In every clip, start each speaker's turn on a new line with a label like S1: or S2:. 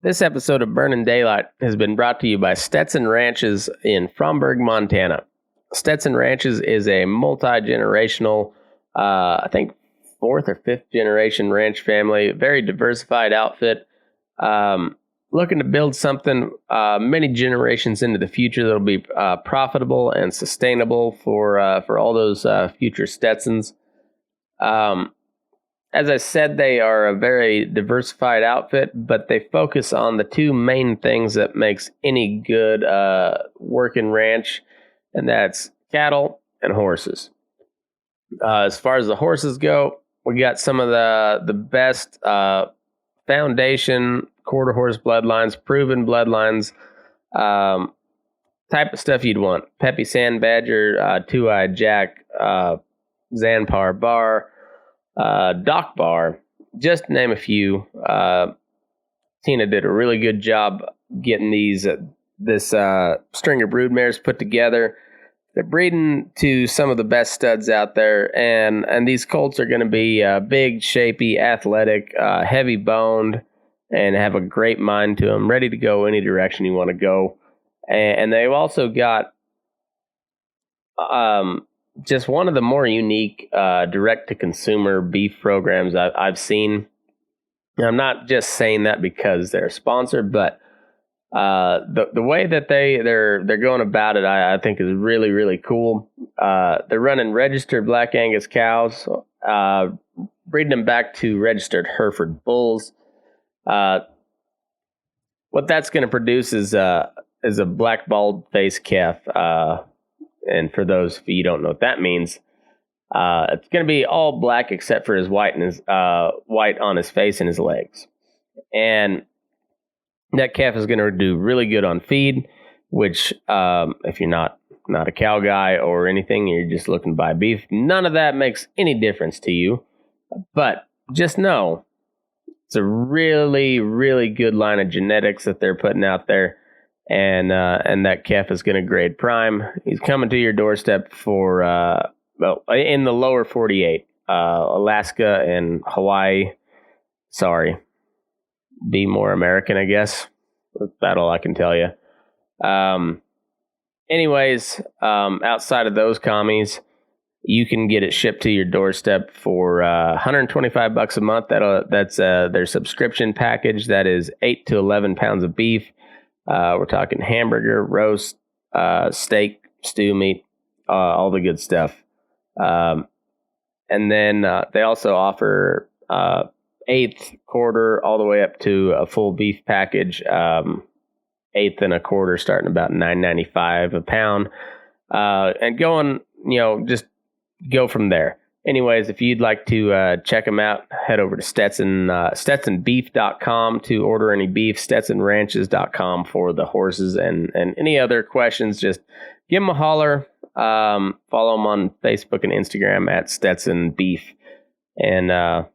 S1: This episode of Burnin Daylight has been brought to you by Stetson Ranches in Fromberg, Montana. Stetson Ranches is a multi-generational, I think, fourth or fifth generation ranch family, very diversified outfit. Looking to build something many generations into the future that'll be profitable and sustainable for all those future Stetsons. As I said, they are a very diversified outfit, but they focus on the two main things that makes any good working ranch, and that's cattle and horses. As far as the horses go, we got some of the best foundation quarter horse bloodlines, proven bloodlines, type of stuff you'd want. Peppy Sand Badger, Two-Eyed Jack, Zanpar Bar, Dock Bar, just to name a few. Tina did a really good job getting this string of broodmares put together. They're breeding to some of the best studs out there, and these colts are going to be big, shapy, athletic, heavy boned, and have a great mind to them, ready to go any direction you want to go. And they've also got just one of the more unique direct-to-consumer beef programs I've seen. And I'm not just saying that because they're a sponsor, but the way that they're going about it, I think is really, really cool. They're running registered Black Angus cows, breeding them back to registered Hereford bulls. What that's going to produce is a black bald face calf. And for those of you who don't know what that means, it's going to be all black except for his white and his white on his face and his legs. And that calf is going to do really good on feed, which if you're not a cow guy or anything, you're just looking to buy beef, none of that makes any difference to you. But just know it's a really, really good line of genetics that they're putting out there. And that calf is going to grade prime. He's coming to your doorstep for, in the lower 48, Alaska and Hawaii. Sorry. Be more American, I guess. That's all I can tell you. Anyways, outside of those commies, you can get it shipped to your doorstep for $125 a month. That's their subscription package. That is 8 to 11 pounds of beef. We're talking hamburger, roast, steak, stew meat, all the good stuff. And then they also offer eighth, quarter, all the way up to a full beef package. Eighth and a quarter starting about $9.95 a pound. And going, just go from there. Anyways, if you'd like to check them out, head over to StetsonBeef.com to order any beef, StetsonRanches.com for the horses, and any other questions, just give them a holler. Follow them on Facebook and Instagram at Stetson Beef, and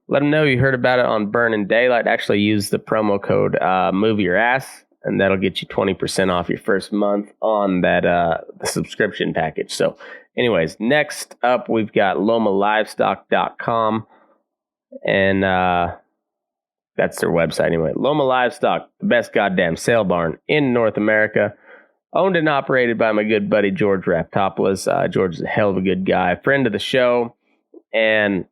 S1: let them know you heard about it on Burnin Daylight. Actually, use the promo code Move Your Ass, and that'll get you 20% off your first month on that the subscription package. So anyways, next up, we've got LomaLivestock.com, and that's their website anyway. Loma Livestock, the best goddamn sale barn in North America, owned and operated by my good buddy George Raftopoulos. George is a hell of a good guy, friend of the show, and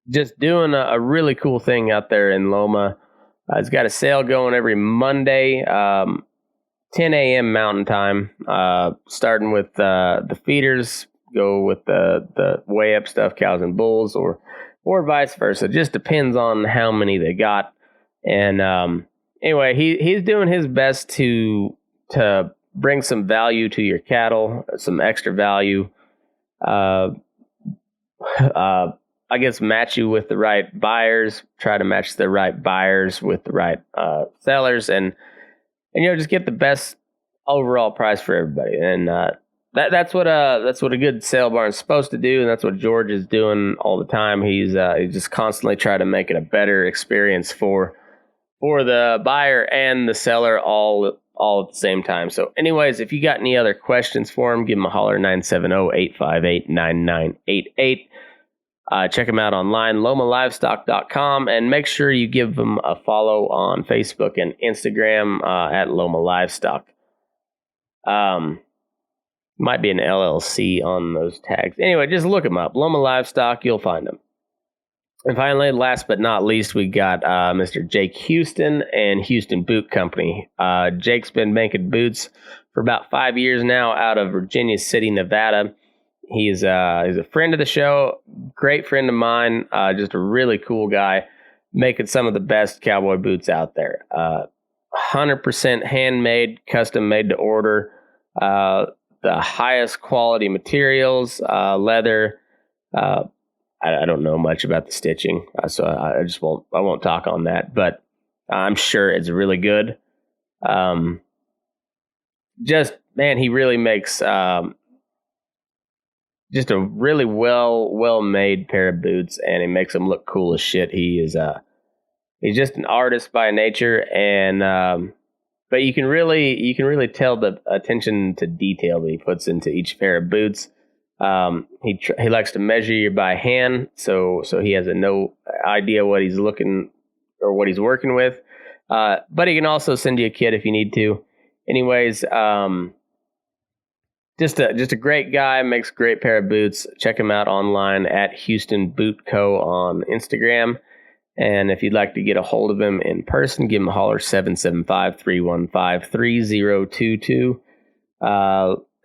S1: just doing a really cool thing out there in Loma. He's got a sale going every Monday, 10 a.m. Mountain Time, starting with the feeders, go with the weigh up stuff, cows and bulls, or vice versa. It just depends on how many they got. And anyway, he's doing his best to bring some value to your cattle, some extra value. I guess match you with the right buyers, try to match the right buyers with the right sellers, and just get the best overall price for everybody. And that's what a good sale barn is supposed to do, and that's what George is doing all the time. He's just constantly trying to make it a better experience for the buyer and the seller all at the same time. So anyways, if you got any other questions for him, give him a holler, 970-858-9988. Check them out online, lomalivestock.com, and make sure you give them a follow on Facebook and Instagram at Loma Livestock. Might be an LLC on those tags. Anyway, just look them up. Loma Livestock, you'll find them. And finally, last but not least, we got Mr. Jake Houston and Houston Boot Company. Jake's been making boots for about 5 years now out of Virginia City, Nevada. He's a friend of the show, great friend of mine, just a really cool guy, making some of the best cowboy boots out there. 100% handmade, custom made to order, the highest quality materials, leather. I don't know much about the stitching, so I won't talk on that, but I'm sure it's really good. He really makes just a really well made pair of boots, and he makes them look cool as shit. He's just an artist by nature, and but you can really tell the attention to detail that he puts into each pair of boots. He likes to measure you by hand, so he has no idea what he's looking or what he's working with. But he can also send you a kit if you need to. Anyways, just a great guy, makes a great pair of boots. Check him out online at Houston Boot Co. on Instagram. And if you'd like to get a hold of him in person, give him a holler, 775-315-3022.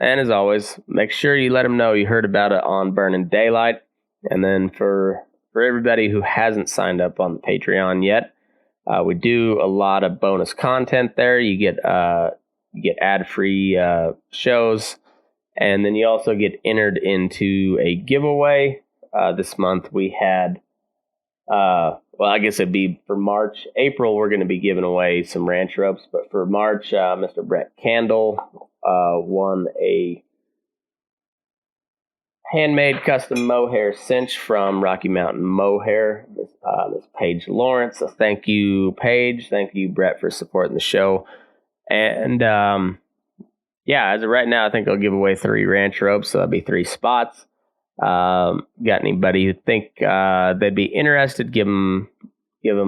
S1: And as always, make sure you let him know you heard about it on Burnin Daylight. And then for everybody who hasn't signed up on the Patreon yet, we do a lot of bonus content there. You get ad-free shows, and then you also get entered into a giveaway. This month we had, I guess it'd be for March. April, we're going to be giving away some ranch ropes, but for March, Mr. Brett Candle won a handmade custom mohair cinch from Rocky Mountain Mohair. This Paige Lawrence. So thank you, Paige. Thank you, Brett, for supporting the show. And as of right now, I think I'll give away 3 ranch ropes, so that'll be 3 spots. Got anybody who think they'd be interested? Give them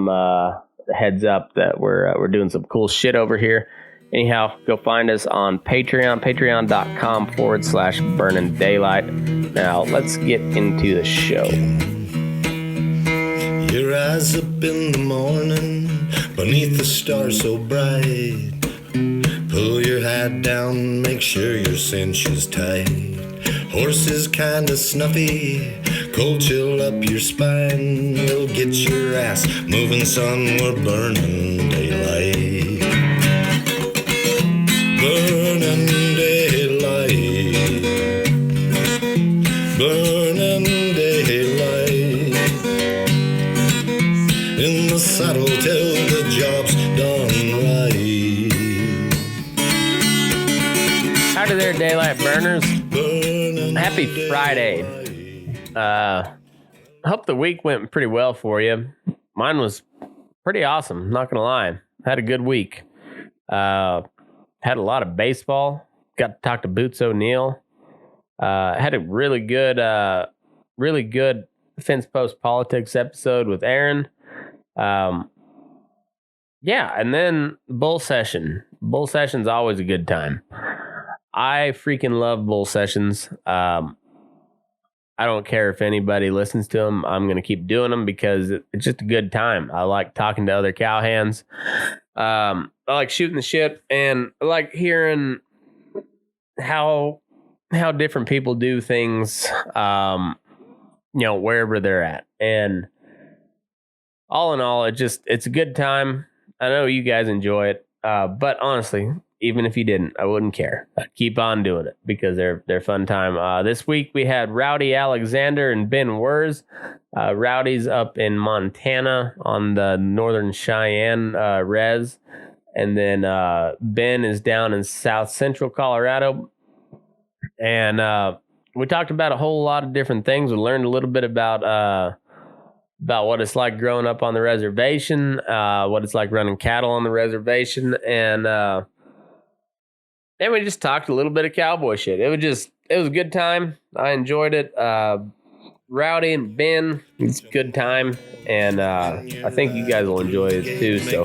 S1: a heads up that we're doing some cool shit over here. Anyhow, go find us on Patreon, patreon.com/Burnin Daylight. Now, let's get into the show.
S2: Your eyes up in the morning, beneath the stars so bright. Pull your hat down, make sure your cinch is tight. Horse is kinda snuffy, cold chill up your spine. We'll get your ass moving, son, we're burning daylight. Burning daylight. Burning daylight. In the saddle till the job's done right.
S1: Howdy there, daylight burners. Happy Friday. I hope the week went pretty well for you. Mine was pretty awesome, not gonna lie. Had a good week. Had a lot of baseball. Got to talk to Boots O'Neill. Had a really good Fence Post Politics episode with Aaron. And then bull session. Bull session's always a good time. I freaking love bull sessions. I don't care if anybody listens to them. I'm going to keep doing them because it's just a good time. I like talking to other cowhands. I like shooting the shit, and I like hearing how different people do things, wherever they're at. And all in all, it's a good time. I know you guys enjoy it. But honestly, even if you didn't, I wouldn't care. I'd keep on doing it because they're fun time. This week we had Rowdy Alexander and Ben Wers. Rowdy's up in Montana on the Northern Cheyenne res. And then Ben is down in South Central Colorado. And we talked about a whole lot of different things. We learned a little bit about what it's like growing up on the reservation, what it's like running cattle on the reservation, and then we just talked a little bit of cowboy shit. It was a good time. I enjoyed it. Rowdy and Ben. It's a good time, and I think you guys will enjoy it too. So,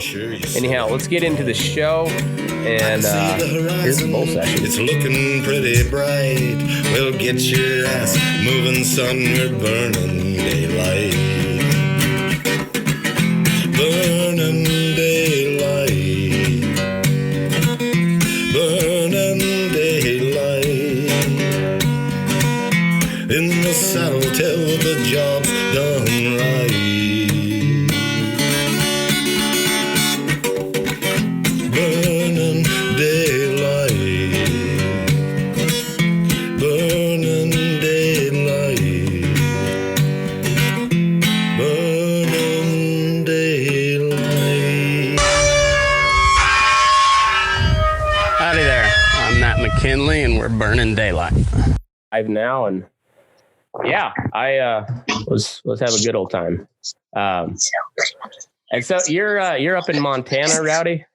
S1: anyhow, let's get into the show, and here's the bull session.
S2: It's looking pretty bright. Well, get your ass moving, son. We're burning daylight. Burning daylight. Burning daylight. In the saddle till the job's done right. Burning daylight. Burning daylight. Burning daylight.
S3: Howdy there. I'm Matt McKinley, and we're burning daylight.
S1: Live now, and yeah, I was having a good old time. And so you're up in Montana, Rowdy?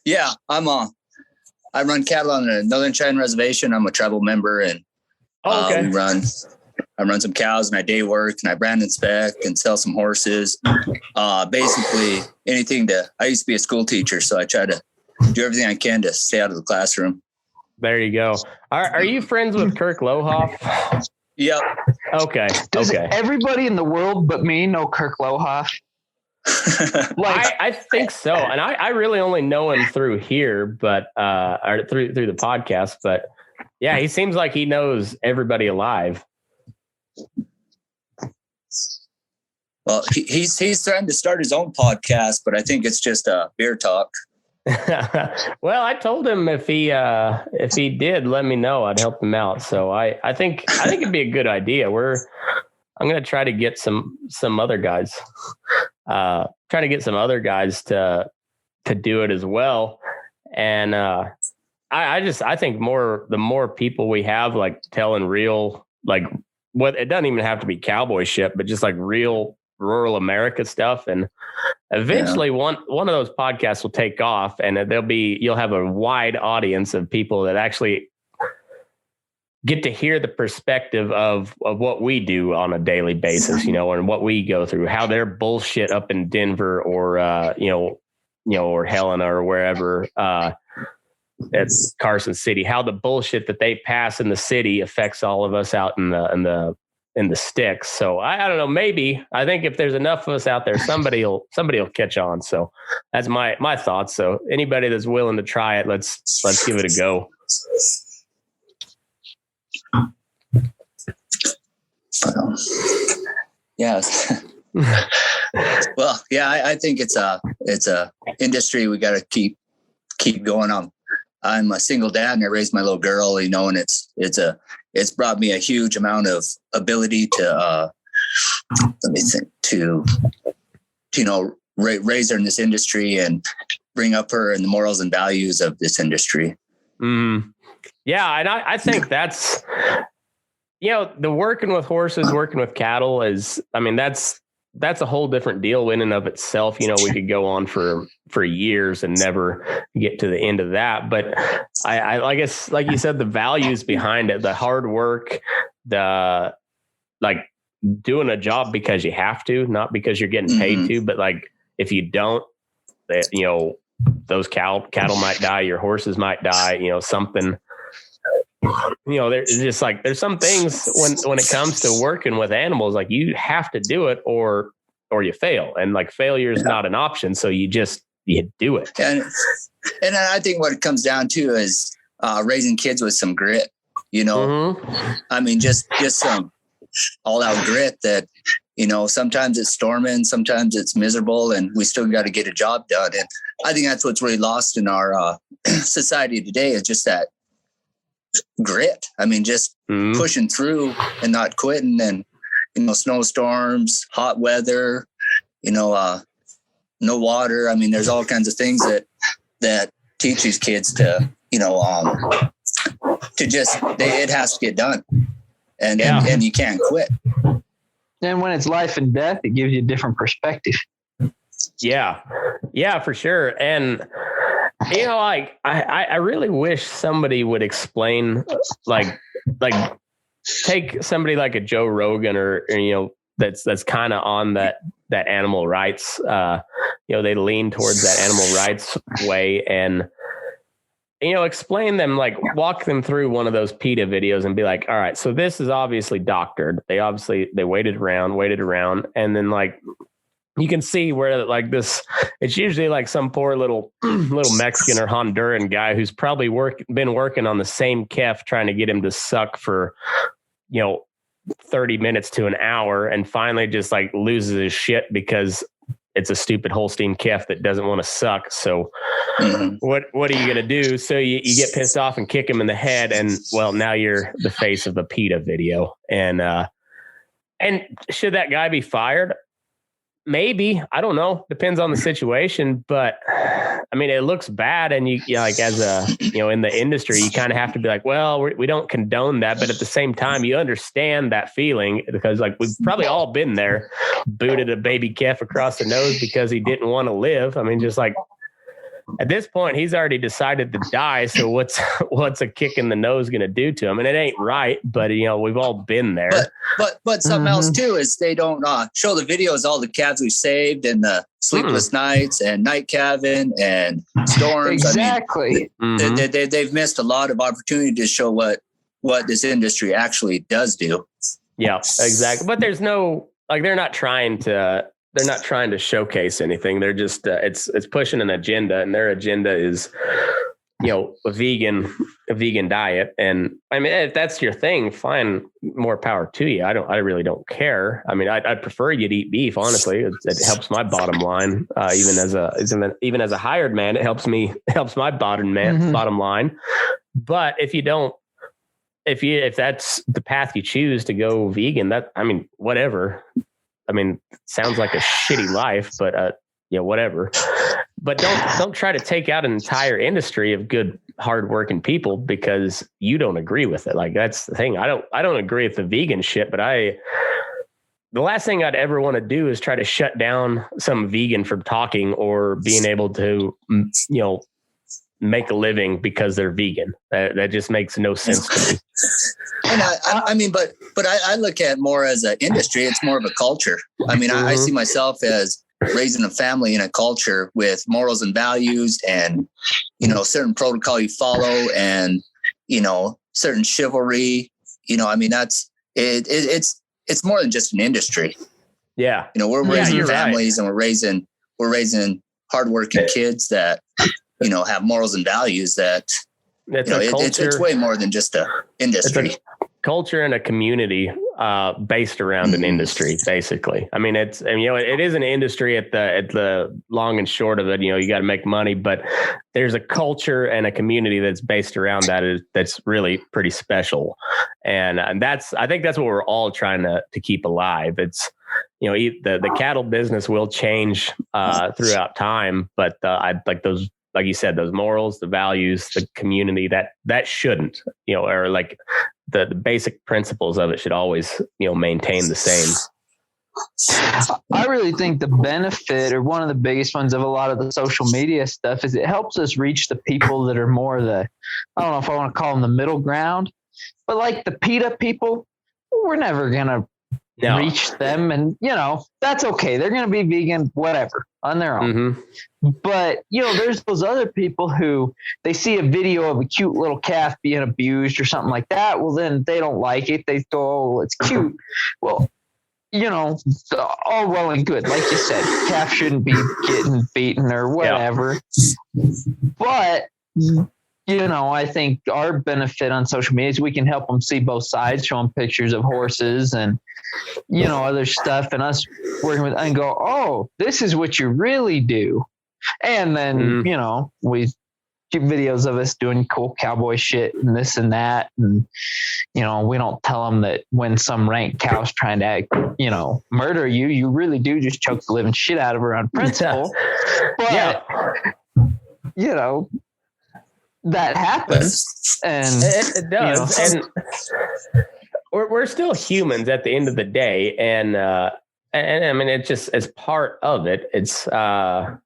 S4: Yeah, I run cattle on the Northern Cheyenne Reservation. I'm a tribal member, and
S1: okay.
S4: I run some cows, and I day work, and I brand inspect and sell some horses. Basically anything I used to be a school teacher, so I try to do everything I can to stay out of the classroom.
S1: There you go. Are you friends with Kirk Lohoff?
S4: Yep.
S1: Okay.
S5: Does
S1: okay.
S5: everybody in the world but me know Kirk Lohoff?
S1: I think so, and I really only know him through here, but or through the podcast. But yeah, he seems like he knows everybody alive.
S4: Well, he's trying to start his own podcast, but I think it's just a beer talk.
S1: Well, I told him if he did, let me know. I'd help him out. So I think it'd be a good idea. I'm going to try to get some other guys, to do it as well. And I think the more people we have, like telling real, like what, it doesn't even have to be cowboy shit, but just like real rural America stuff. And eventually one of those podcasts will take off, and you'll have a wide audience of people that actually get to hear the perspective of what we do on a daily basis, and what we go through, how they're bullshit up in Denver or, or Helena or wherever, it's Carson City, how the bullshit that they pass in the city affects all of us out in the sticks. So I don't know, maybe I think if there's enough of us out there, somebody will catch on. So that's my thoughts. So anybody that's willing to try it, let's give it a go.
S4: Yes. Well, yeah, I think it's a industry we got to keep going on. I'm a single dad, and I raised my little girl, and it's brought me a huge amount of ability to raise her in this industry and bring up her in the morals and values of this industry.
S1: Yeah, and I think that's, the working with horses, working with cattle is, that's a whole different deal in and of itself. We could go on for years and never get to the end of that. But I guess, like you said, the values behind it, the hard work, the like doing a job because you have to, not because you're getting paid to, but like if you don't, those cattle might die, your horses might die, something. There's just like, there's some things when it comes to working with animals, like you have to do it or you fail, and like failure is not an option. So you do it.
S4: And I think what it comes down to is raising kids with some grit, just some all out grit that, sometimes it's storming, sometimes it's miserable, and we still got to get a job done. And I think that's what's really lost in our society today, is just that grit. Just pushing through and not quitting, and snowstorms, hot weather, no water. There's all kinds of things that teach these kids to it has to get done, and you can't quit.
S5: And when it's life and death, it gives you a different perspective.
S1: Yeah, for sure. And I really wish somebody would explain like take somebody like a Joe Rogan or that's kind of on that animal rights, they lean towards that animal rights way, and explain them, like walk them through one of those PETA videos and be like, all right, so this is obviously doctored. They waited around. And then like, you can see where like this, it's usually like some poor little Mexican or Honduran guy who's probably been working on the same calf, trying to get him to suck for, 30 minutes to an hour, and finally just like loses his shit because it's a stupid Holstein calf that doesn't want to suck. So what are you going to do? So you get pissed off and kick him in the head. And well, now you're the face of a PETA video. And should that guy be fired? Maybe, I don't know. Depends on the situation, but I mean, it looks bad. And you like, as a, in the industry, you kind of have to be like, well, we don't condone that. But at the same time, you understand that feeling, because like, we've probably all been there, booted a baby calf across the nose because he didn't want to live. I mean, just like, at this point, he's already decided to die. So what's a kick in the nose going to do to him? And it ain't right, but we've all been there.
S4: But something else too is they don't show the videos, all the calves we saved, and the sleepless nights and night calving and storms.
S5: Exactly.
S4: I mean, they've missed a lot of opportunity to show what this industry actually does do.
S1: Yeah, exactly. But there's no, like, they're not trying to showcase anything. They're just it's pushing an agenda, and their agenda is a vegan diet. And I mean, if that's your thing, fine, more power to you. I really don't care. I mean, I'd prefer you to eat beef, honestly. It helps my bottom line. Even as a hired man, it helps my bottom line. But if that's the path you choose to go vegan, whatever. I mean, sounds like a shitty life, but whatever. But don't try to take out an entire industry of good, hardworking people because you don't agree with it. Like, that's the thing. I don't agree with the vegan shit, but the last thing I'd ever want to do is try to shut down some vegan from talking or being able to, make a living because they're vegan. That just makes no sense to me.
S4: And I look at it more as an industry. It's more of a culture. I mean, I see myself as raising a family in a culture with morals and values, and certain protocol you follow, and certain chivalry. I mean, that's it. It's more than just an industry.
S1: Yeah,
S4: we're raising families, right, and we're raising hardworking kids that have morals and values that. It's way more than just a industry. It's a
S1: culture and a community based around an industry, basically. I mean, it is an industry at the long and short of it. You got to make money, but there's a culture and a community that's based around that's really pretty special. And I think that's what we're all trying to keep alive. It's, the cattle business will change throughout time, but I like those. Like you said, those morals, the values, the community, that shouldn't, or like the basic principles of it should always, maintain the same.
S5: I really think the benefit, or one of the biggest ones of a lot of the social media stuff, is it helps us reach the people that are more I don't know if I want to call them the middle ground, but like the PETA people, we're never going to reach them. And, that's okay. They're going to be vegan, whatever, on their own. Mm-hmm. But, there's those other people who they see a video of a cute little calf being abused or something like that. Well, then they don't like it. They go, oh, it's cute. Well, all well and good. Like you said, calf shouldn't be getting beaten or whatever. Yeah. But, I think our benefit on social media is we can help them see both sides, show them pictures of horses and, other stuff, and us working with and go, oh, this is what you really do. And then, we keep videos of us doing cool cowboy shit and this and that. And, we don't tell them that when some rank cow's trying to, murder you, you really do just choke the living shit out of her on principle. But, that happens. And
S1: it does. And we're still humans at the end of the day. And I mean, it just as part of it. It's, I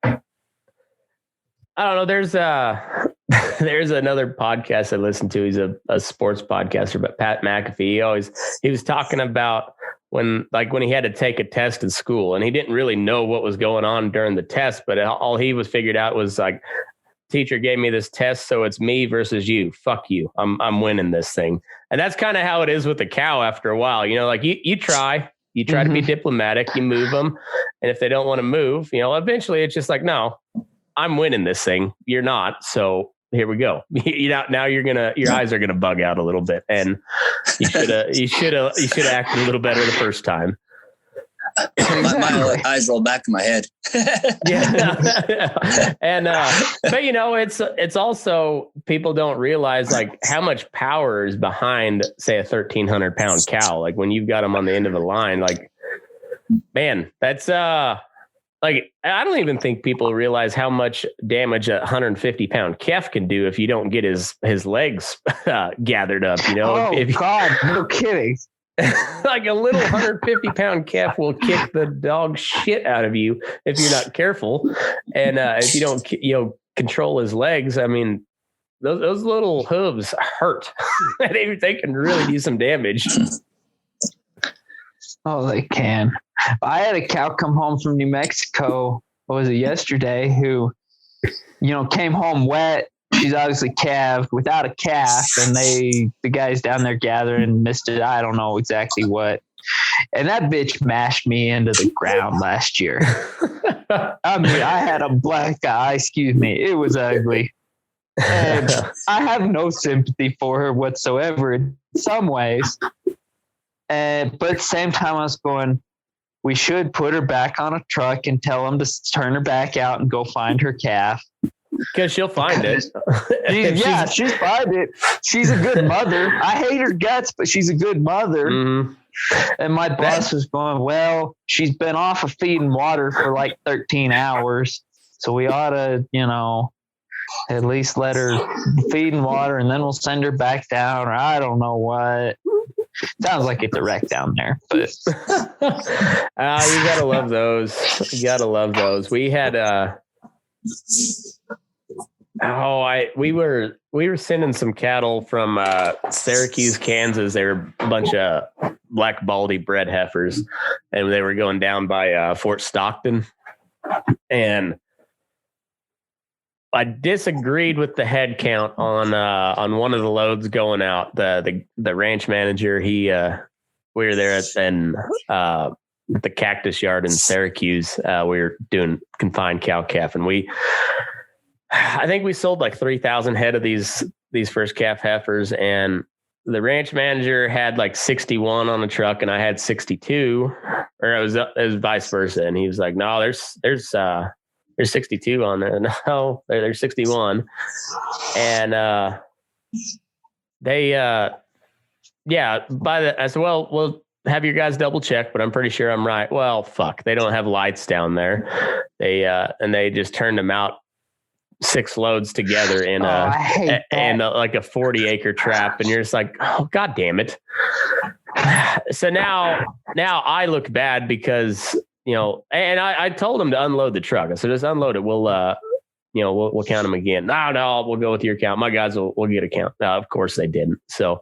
S1: don't know. There's there's another podcast I listen to. He's a sports podcaster, but Pat McAfee, he was talking about when he had to take a test in school and he didn't really know what was going on during the test, but all he was figured out was like, teacher gave me this test, so it's me versus you. Fuck you. I'm winning this thing. And that's kind of how it is with the cow after a while. You know, like you try to be diplomatic, you move them. And if they don't want to move, you know, eventually it's just like, no, I'm winning this thing. You're not. So here we go. Now your eyes are gonna bug out a little bit, and you should have acted a little better the first time.
S4: My eyes roll back in my head.
S1: Yeah. And but you know, it's also, people don't realize like how much power is behind, say, a 1,300 pound cow. Like when you've got them on the end of the line, like, man, that's like, I don't even think people realize how much damage a 150 pound calf can do if you don't get his legs gathered up, you know?
S5: God, no kidding.
S1: Like a little 150 pound calf will kick the dog shit out of you if you're not careful. And if you don't, control his legs, I mean, those little hooves hurt. They can really do some damage.
S5: Oh, they can. I had a cow come home from New Mexico, what was it, yesterday, who, came home wet. She's obviously calved without a calf, and the guys down there gathering missed it. I don't know exactly what. And that bitch mashed me into the ground last year. I mean, I had a black eye, excuse me. It was ugly. And I have no sympathy for her whatsoever in some ways. But at the same time, I was going, we should put her back on a truck and tell them to turn her back out and go find her calf.
S1: Because she'll find it.
S5: She'll find it. She's a good mother. I hate her guts, but she's a good mother. Mm-hmm. And my boss was going, well, she's been off of feed and water for like 13 hours. So we ought to, at least let her feed and water, and then we'll send her back down, or I don't know what. Sounds like it's a wreck down there, but
S1: you gotta love those. You gotta love those. We had we were sending some cattle from Syracuse, Kansas. They were a bunch of black baldy bred heifers, and they were going down by Fort Stockton. And I disagreed with the head count on one of the loads going out. The ranch manager, we were there at the Cactus Yard in Syracuse. We were doing confined cow calf, and I think we sold like 3,000 head of these first calf heifers, and the ranch manager had like 61 on the truck, and I had 62, or it was vice versa. And he was like, "No, there's 62 on there." No, there's 61. And I said, well, we'll have your guys double check, but I'm pretty sure I'm right. Well, fuck, they don't have lights down there. They just turned them out 6 loads together in like a 40-acre trap. And you're just like, oh, God damn it. So now I look bad because, and I told them to unload the truck. I said, just unload it. We'll count them again. No, we'll go with your count. My guys will get a count. No, of course they didn't. So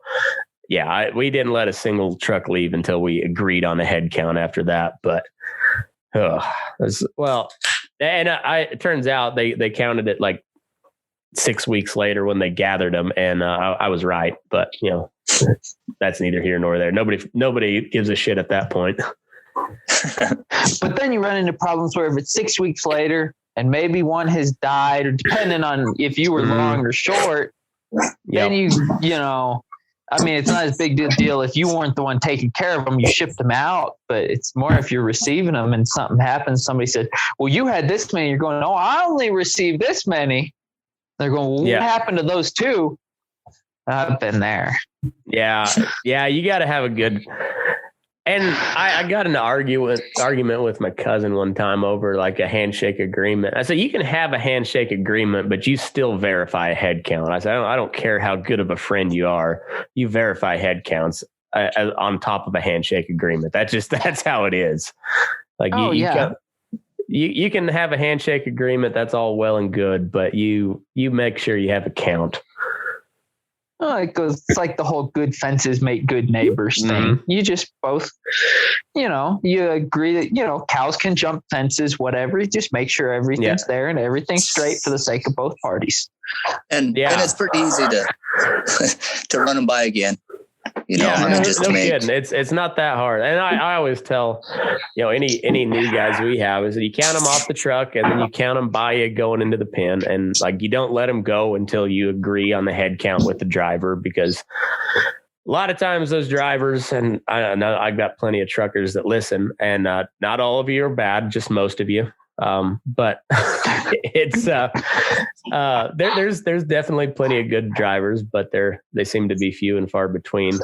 S1: yeah, we didn't let a single truck leave until we agreed on a head count after that. But it turns out they counted it like 6 weeks later when they gathered them, and I was right. But that's neither here nor there. Nobody gives a shit at that point.
S5: But then you run into problems where if it's 6 weeks later and maybe one has died, or depending on if you were long or short, then it's not as big a deal if you weren't the one taking care of them. You shipped them out, but it's more if you're receiving them and something happens. Somebody said, well, you had this many. You're going, no, I only received this many. They're going, well, what happened to those 2? I've been there. Yeah.
S1: You got to have a good. And I got in an argument with my cousin one time over like a handshake agreement. I said, you can have a handshake agreement, but you still verify a head count. I said, I don't care how good of a friend you are. You verify head counts on top of a handshake agreement. That's how it is. Like you can have a handshake agreement. That's all well and good, but you make sure you have a count.
S5: It's like the whole good fences make good neighbors thing.
S1: Mm-hmm.
S5: You just both, you agree that, cows can jump fences, whatever. You just make sure everything's there and everything's straight for the sake of both parties.
S4: And it's pretty easy to run them by again.
S1: Kidding. It's not that hard. And I always tell, any new guys we have is that you count them off the truck and then you count them by you going into the pen. And like, you don't let them go until you agree on the head count with the driver, because a lot of times those drivers, and I know I've got plenty of truckers that listen, and not all of you are bad, just most of you. But it's there's definitely plenty of good drivers, but they seem to be few and far between.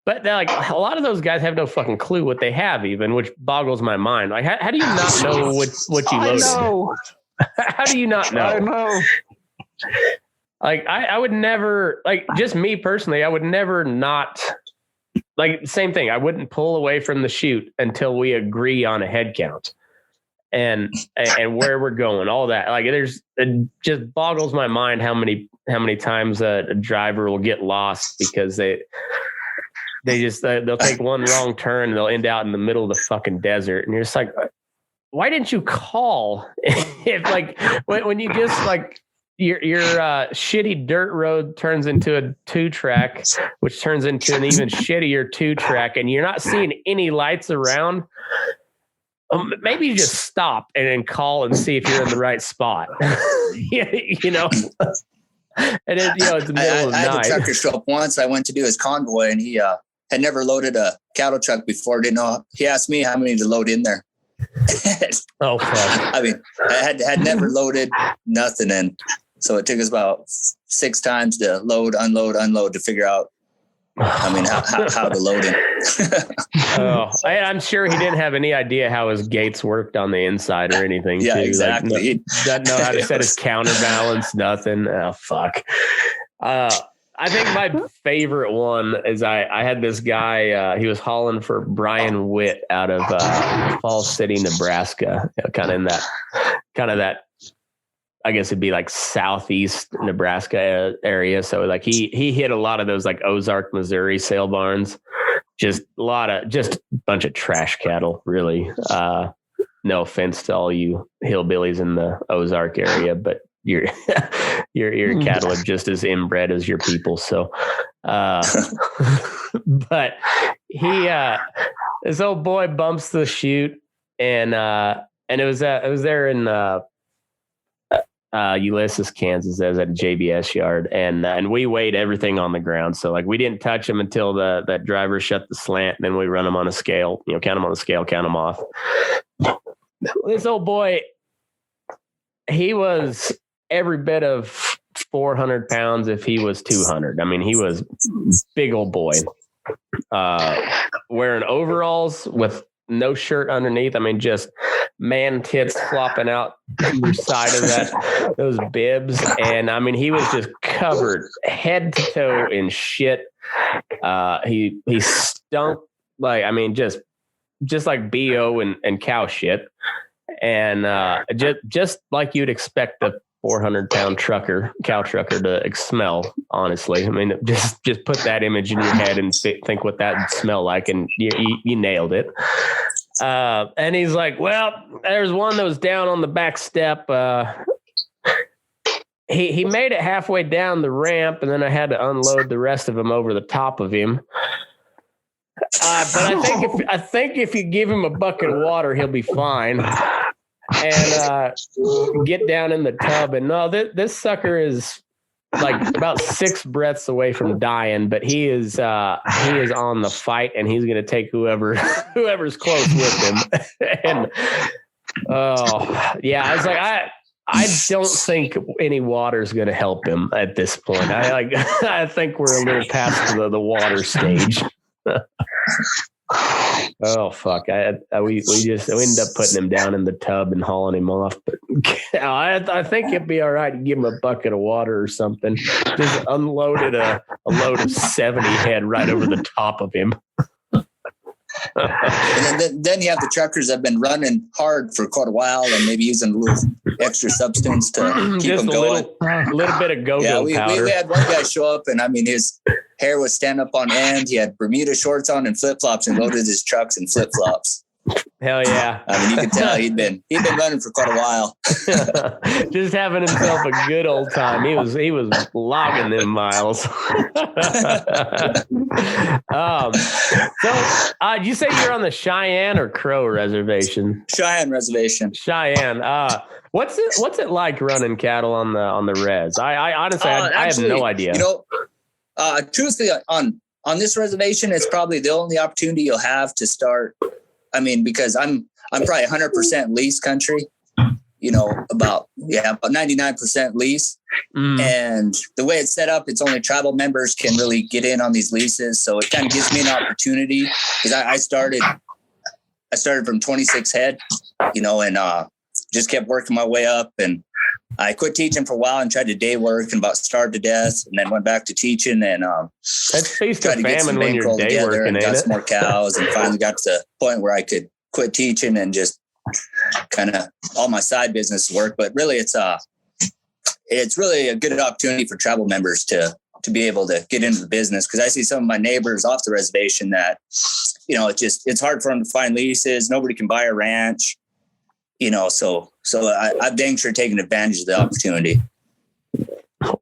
S1: But they're like, a lot of those guys have no fucking clue what they have, even, which boggles my mind. Like, how do you not know what you loaded?
S5: I know.
S1: How do you not know?
S5: I know.
S1: Like, I would never, like, just me personally, I would never not, like, same thing. I wouldn't pull away from the chute until we agree on a head count. And where we're going, all that. Like, it just boggles my mind how many times a driver will get lost because they'll take one wrong turn and they'll end out in the middle of the fucking desert. And you're just like, why didn't you call? If like when you just like your shitty dirt road turns into a 2-track, which turns into an even shittier 2-track, and you're not seeing any lights around. Maybe you just stop and then call and see if you're in the right spot. And it's the middle of the night.
S4: I had a trucker show up once. I went to do his convoy, and he had never loaded a cattle truck before. Didn't know. He asked me how many to load in there.
S1: Oh, fuck.
S4: I mean, I had never loaded nothing, and so it took us about 6 times to load, unload to figure out. I mean, how to load it.
S1: I'm sure he didn't have any idea how his gates worked on the inside or anything.
S4: Yeah,
S1: too.
S4: exactly.
S1: Like, he doesn't know how to set his counterbalance, nothing. Oh, fuck. I think my favorite one is I had this guy, he was hauling for Brian Witt out of Falls City, Nebraska, kind of that, I guess it'd be like southeast Nebraska area. So like he hit a lot of those like Ozark, Missouri sale barns. Just a bunch of trash cattle, really. No offense to all you hillbillies in the Ozark area, but your cattle are just as inbred as your people. So, but this old boy bumps the chute, and it was there in Ulysses, Kansas. That was at a JBS yard, and we weighed everything on the ground. So like we didn't touch them until that driver shut the slant. And then we run them on a scale, count them on the scale, count them off. This old boy, he was every bit of 400 pounds if he was 200. I mean, he was big old boy, wearing overalls with no shirt underneath. I mean, just man tits flopping out either side of those bibs. And I mean, he was just covered head to toe in shit. He stunk like, I mean, just like BO and cow shit. And just like you'd expect a 400-pound cow trucker to smell, honestly. I mean, just put that image in your head and think what that would smell like, and you nailed it. And he's like, well, there's one that was down on the back step. He made it halfway down the ramp, and then I had to unload the rest of them over the top of him. But I think if you give him a bucket of water, he'll be fine. And get down in the tub. And no, this sucker is like about 6 breaths away from dying, but he is on the fight, and he's going to take whoever's close with him. And yeah, I was like, I don't think any water is going to help him at this point. I think we're a little past the water stage. Oh fuck! We ended up putting him down in the tub and hauling him off. But I think it'd be all right to give him a bucket of water or something. Just unloaded a load of 70 head right over the top of him.
S4: And then you have the truckers that have been running hard for quite a while and maybe using a little extra substance to keep them going.
S1: A little bit of go-go powder.
S4: We had one guy show up, and I mean, his hair was stand up on end. He had Bermuda shorts on and flip-flops, and loaded his trucks in flip-flops.
S1: Hell yeah.
S4: I mean, you can tell he'd been running for quite a while.
S1: Just having himself a good old time. He was logging them miles. So you say you're on the Cheyenne or Crow reservation?
S4: Cheyenne reservation.
S1: Cheyenne. What's it like running cattle on the res? I honestly I have no idea.
S4: Truthfully, on this reservation, it's probably the only opportunity you'll have to start. I mean, because I'm probably 100% lease country, about 99% lease. And the way it's set up, it's only tribal members can really get in on these leases. So it kind of gives me an opportunity, because I started from 26 head, and just kept working my way up. And I quit teaching for a while and tried to day work and about starved to death, and then went back to teaching and
S1: that's feast of famine when you're day working,
S4: and got
S1: ain't
S4: some more cows, and finally got to the point where I could quit teaching and just kind of all my side business work. But really, it's really a good opportunity for tribal members to be able to get into the business, because I see some of my neighbors off the reservation that it's hard for them to find leases. Nobody can buy a ranch. So I've dang sure taken advantage of the opportunity.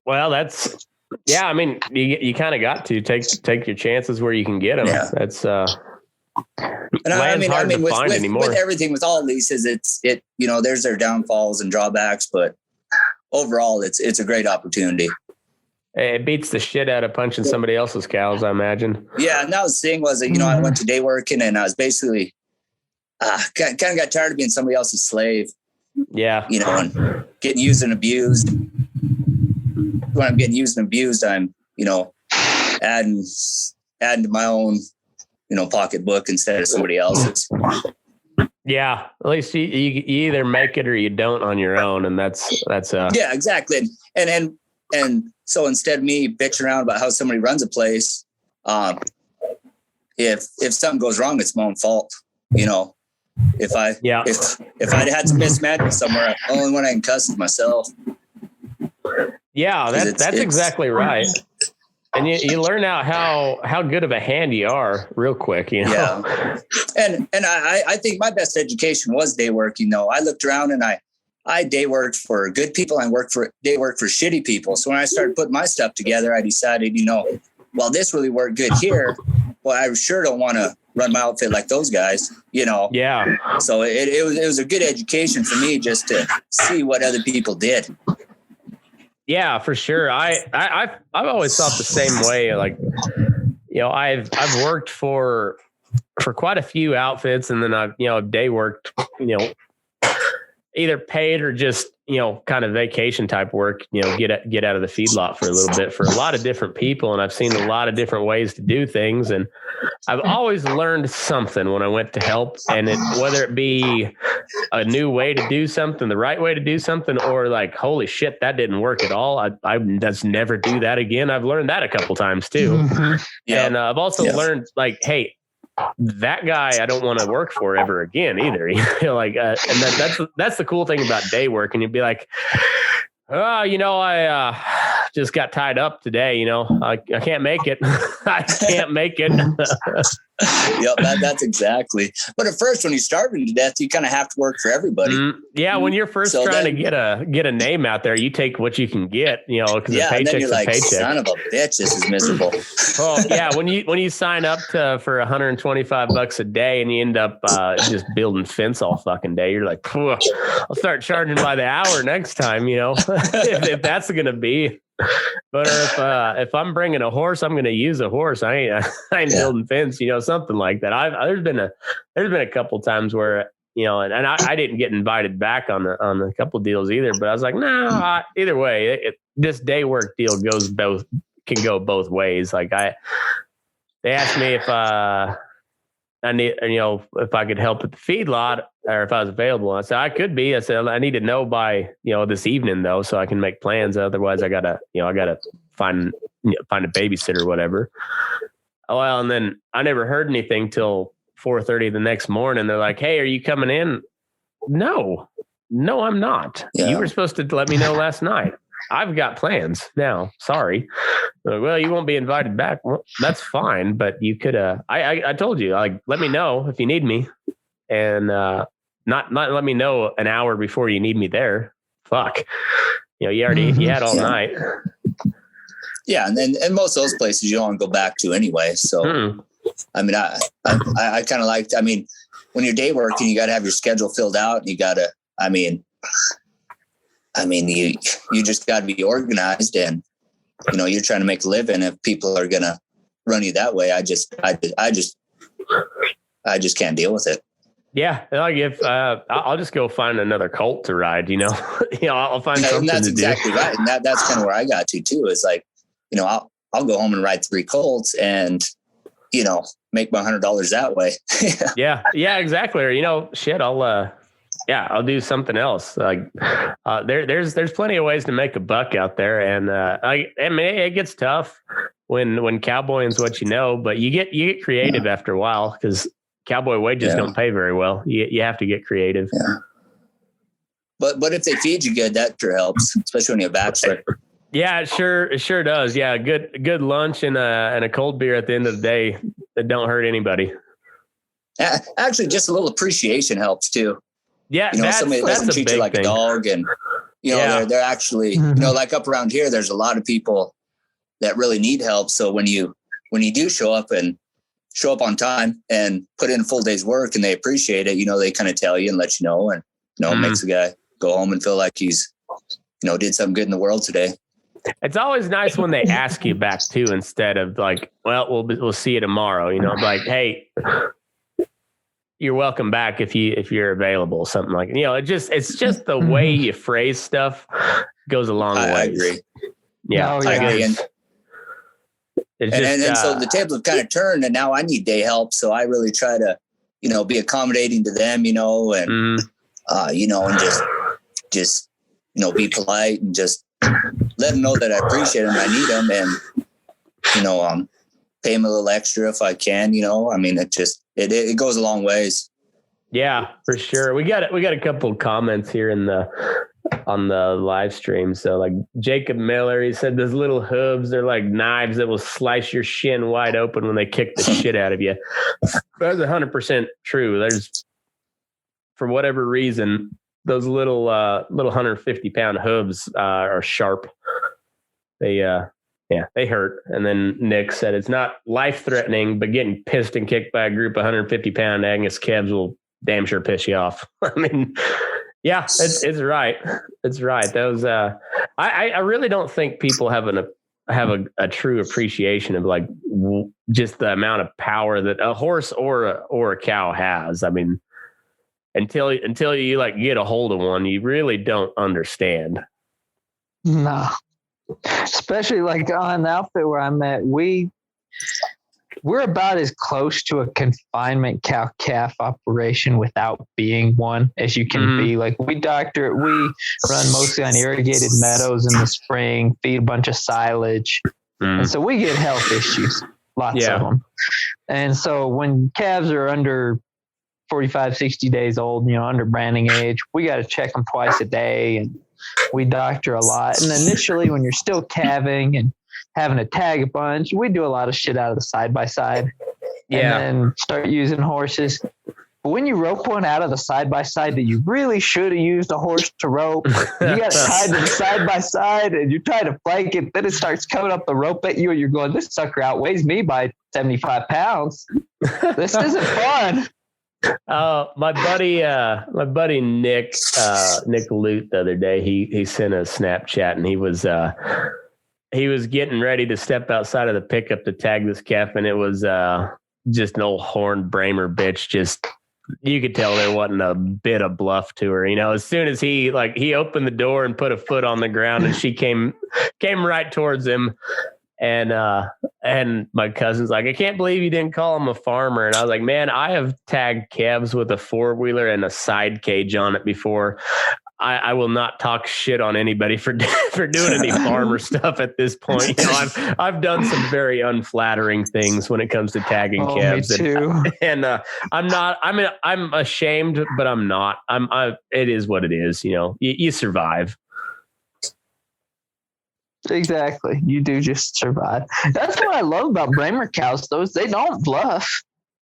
S1: Well, I mean, you kind of got to take your chances where you can get them.
S4: Yeah.
S1: That's
S4: hard to find anymore. With everything, with all leases, there's their downfalls and drawbacks, but overall, it's a great opportunity.
S1: It beats the shit out of punching somebody else's cows, I imagine.
S4: Yeah, and that was the thing was that, I went to day working, and I was basically kind of got tired of being somebody else's slave.
S1: Yeah.
S4: And getting used and abused. When I'm getting used and abused, I'm, adding to my own, pocketbook instead of somebody else's.
S1: Yeah. At least you either make it or you don't on your own. And that's
S4: yeah, exactly. And so instead of me bitching around about how somebody runs a place, if something goes wrong, it's my own fault. If I'd had some mismanagement somewhere, the only one I can cuss is myself.
S1: Yeah, that's exactly right. And you learn out how good of a hand you are real quick,
S4: Yeah. And I think my best education was day work. I looked around and I day worked for good people and day work for shitty people. So when I started putting my stuff together, I decided, well, this really worked good here. Well, I sure don't want to run my outfit like those guys,
S1: Yeah.
S4: So it was a good education for me just to see what other people did.
S1: Yeah, for sure. I've always thought the same way. Like, I've worked for quite a few outfits, and then I've day worked, either paid or just, kind of vacation type work, get out of the feedlot for a little bit for a lot of different people. And I've seen a lot of different ways to do things. And I've always learned something when I went to help, and whether it be a new way to do something, the right way to do something, or like, holy shit, that didn't work at all. I just never do that again. I've learned that a couple times too. Mm-hmm. Yeah. And I've also learned like, hey, that guy I don't want to work for ever again either. And that's the cool thing about day work. And you'd be like, I just got tied up today. I can't make it. I can't make it.
S4: Yep, that's exactly. But at first, when you're starving to death, you kind of have to work for everybody.
S1: Yeah, when you're first trying to get a name out there, you take what you can get. Because a paycheck's a paycheck.
S4: Son of a bitch, this is miserable.
S1: Well, yeah, when you sign up for $125 a day and you end up just building fence all fucking day, you're like, I'll start charging by the hour next time. If that's gonna be. But if I'm bringing a horse, I'm going to use a horse. I ain't building fence, something like that. There's been a couple times where, and I didn't get invited back on a couple deals either, but I was like, no, either way, this day work deal can go both ways. Like they asked me if I need, if I could help at the feedlot or if I was available. I said, I could be. I said, I need to know by, this evening though, so I can make plans. Otherwise I gotta find a babysitter or whatever. Well, and then I never heard anything till 4:30 the next morning. They're like, "Hey, are you coming in?" No, I'm not.
S4: Yeah.
S1: You were supposed to let me know last night. I've got plans now. Sorry. Like, well, you won't be invited back. Well, that's fine, but you could. I told you, like, let me know if you need me, and not let me know an hour before you need me there. Fuck. You had all night.
S4: Yeah, and most of those places you don't want to go back to anyway. So, I mean, I kind of liked. I mean, when you're day working, you got to have your schedule filled out, and you got to. I mean, you just got to be organized, and you're trying to make a living. If people are gonna run you that way, I just can't deal with it.
S1: Yeah, like if I'll just go find another colt to ride. I'll find something.
S4: And that's
S1: to
S4: exactly
S1: do.
S4: right, and that's kind of where I got to too. Is like, I'll go home and ride 3 colts, and make my $100 that way.
S1: Yeah, exactly. Or shit, I'll do something else. Like there's plenty of ways to make a buck out there, and I mean it gets tough when cowboying's what but you get creative after a while because cowboy wages don't pay very well. You have to get creative.
S4: Yeah. But if they feed you good, that sure helps, especially when you're a bachelor.
S1: Yeah, it sure does. Yeah, good lunch and a cold beer at the end of the day that don't hurt anybody.
S4: Actually, just a little appreciation helps too.
S1: Yeah,
S4: somebody doesn't treat you like a dog, and they're actually like up around here. There's a lot of people that really need help. So when you do show up on time and put in a full day's work, and they appreciate it, they kind of tell you and let you know, and it makes the guy go home and feel like he's did something good in the world today.
S1: It's always nice when they ask you back too, instead of like, well, we'll see you tomorrow. Like, hey, you're welcome back if you're available. Something like it's just the way you phrase stuff goes a long way.
S4: I agree.
S1: Yeah,
S4: I agree. And so the tables have kind of turned, and now I need day help. So I really try to, be accommodating to them, and and just be polite and just let them know that I appreciate them. I need them, and pay them a little extra if I can. I mean, it goes a long ways.
S1: Yeah, for sure. We got a couple of comments here on the live stream. So like Jacob Miller, he said those little hooves, they're like knives that will slice your shin wide open when they kick the shit out of you. That's 100% true. There's, for whatever reason, those little 150-pound hooves are sharp. They hurt. And then Nick said it's not life-threatening, but getting pissed and kicked by a group of 150-pound Angus calves will damn sure piss you off. I mean, yeah, it's right. It's right. Those I really don't think people have a true appreciation of like just the amount of power that a horse or a cow has. I mean, until you like get a hold of one, you really don't understand.
S5: No, especially like on the outfit where I'm at, we're about as close to a confinement cow calf operation without being one as you can be. Like we run mostly on irrigated meadows in the spring, feed a bunch of silage. And so we get health issues, lots of them. And so when calves are under 45, 60 days old, under branding age, we got to check them twice a day, and we doctor a lot. And initially when you're still calving and having to tag a bunch, we do a lot of shit out of the side-by-side and then start using horses. But when you rope one out of the side-by-side that you really should have used a horse to rope, you got tied to the side-by-side and you try to flank it, then it starts coming up the rope at you and you're going, this sucker outweighs me by 75 pounds. This isn't fun.
S1: My buddy Nick Lute the other day, he sent a Snapchat and he was getting ready to step outside of the pickup to tag this calf, and it was just an old horned Bramer bitch. Just, you could tell there wasn't a bit of bluff to her. As soon as he opened the door and put a foot on the ground, and she came right towards him. And my cousin's like, I can't believe you didn't call him a farmer. And I was like, man, I have tagged calves with a 4-wheeler and a side cage on it before. I will not talk shit on anybody for doing any farmer stuff at this point. You know, I've done some very unflattering things when it comes to tagging calves.
S5: Me too.
S1: And I'm ashamed, but I'm not. It is what it is. You know, you survive.
S5: Exactly. You do just survive. That's what I love about Bramer cows. They don't bluff.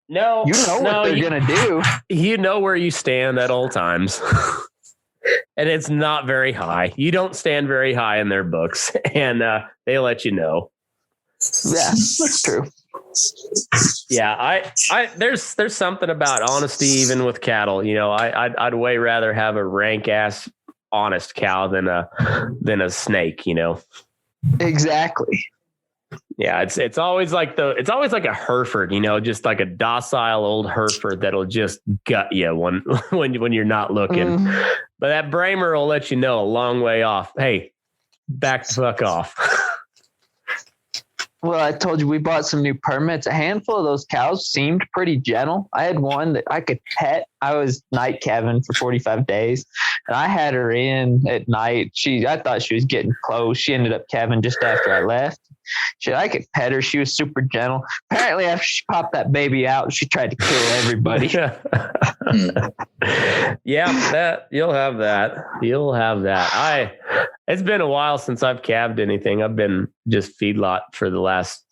S1: No,
S5: you know what they're gonna do. You
S1: know where you stand at all times. And it's not very high. You don't stand very high in their books, and they let you know.
S5: Yeah, that's true.
S1: Yeah, there's something about honesty even with cattle. You know, I'd way rather have a rank ass honest cow than a snake. You know.
S5: Exactly.
S1: Yeah, it's always like a Hereford, you know, just like a docile old Hereford that'll just gut you when you're not looking. But that Bramer will let you know a long way off. Hey, back the fuck off.
S5: Well, I told you we bought some new permits. A handful of those cows seemed pretty gentle. I had one that I could pet. I was night calving for 45 days, and I had her in at night. I thought she was getting close. She ended up calving just after I left. I could pet her. She was super gentle. Apparently, after she popped that baby out, she tried to kill everybody.
S1: Yeah, you'll have that. It's been a while since I've calved anything. I've been just feedlot for the last,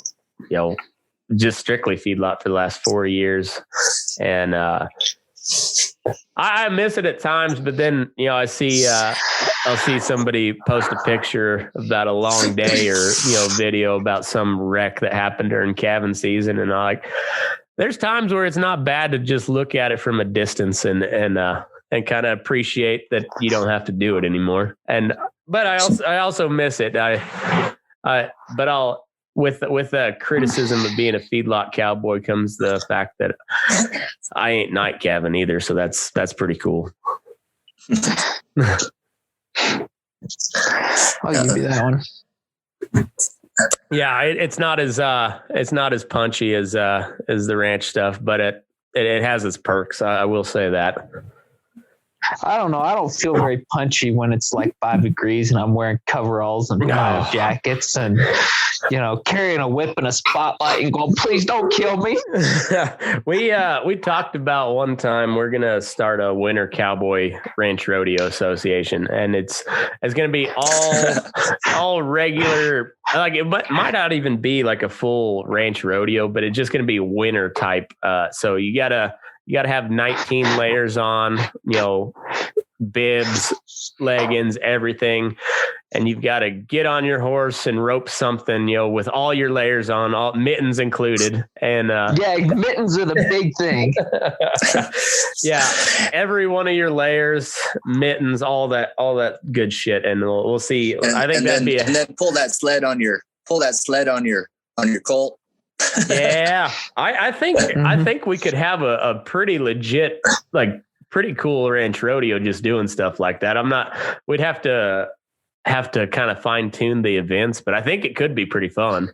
S1: just strictly feedlot for the last 4 years. And I miss it at times, but then, I'll see somebody post a picture about a long day or, video about some wreck that happened during calving season. And there's times where it's not bad to just look at it from a distance and kind of appreciate that you don't have to do it anymore. But I also miss it. With the criticism of being a feedlot cowboy comes the fact that I ain't night calving either. So that's pretty cool.
S5: I'll give you that one.
S1: Yeah, it's not as punchy as the ranch stuff, but it has its perks. I will say that.
S5: I don't know. I don't feel very punchy when it's like 5 degrees and I'm wearing coveralls and jackets and, carrying a whip and a spotlight and going, please don't kill me.
S1: We talked about one time we're going to start a winter cowboy ranch rodeo association, and it's going to be all regular. Like it might not even be like a full ranch rodeo, but it's just going to be winter type. So you gotta have 19 layers on, bibs, leggings, everything. And you've got to get on your horse and rope something, with all your layers on, all mittens included. And
S5: mittens are the big thing.
S1: Yeah, every one of your layers, mittens, all that good shit. And we'll see. I think and
S4: then pull that sled on your colt.
S1: Yeah, I think we could have a pretty legit, pretty cool ranch rodeo just doing stuff like that. We'd have to kind of fine tune the events, but I think it could be pretty fun.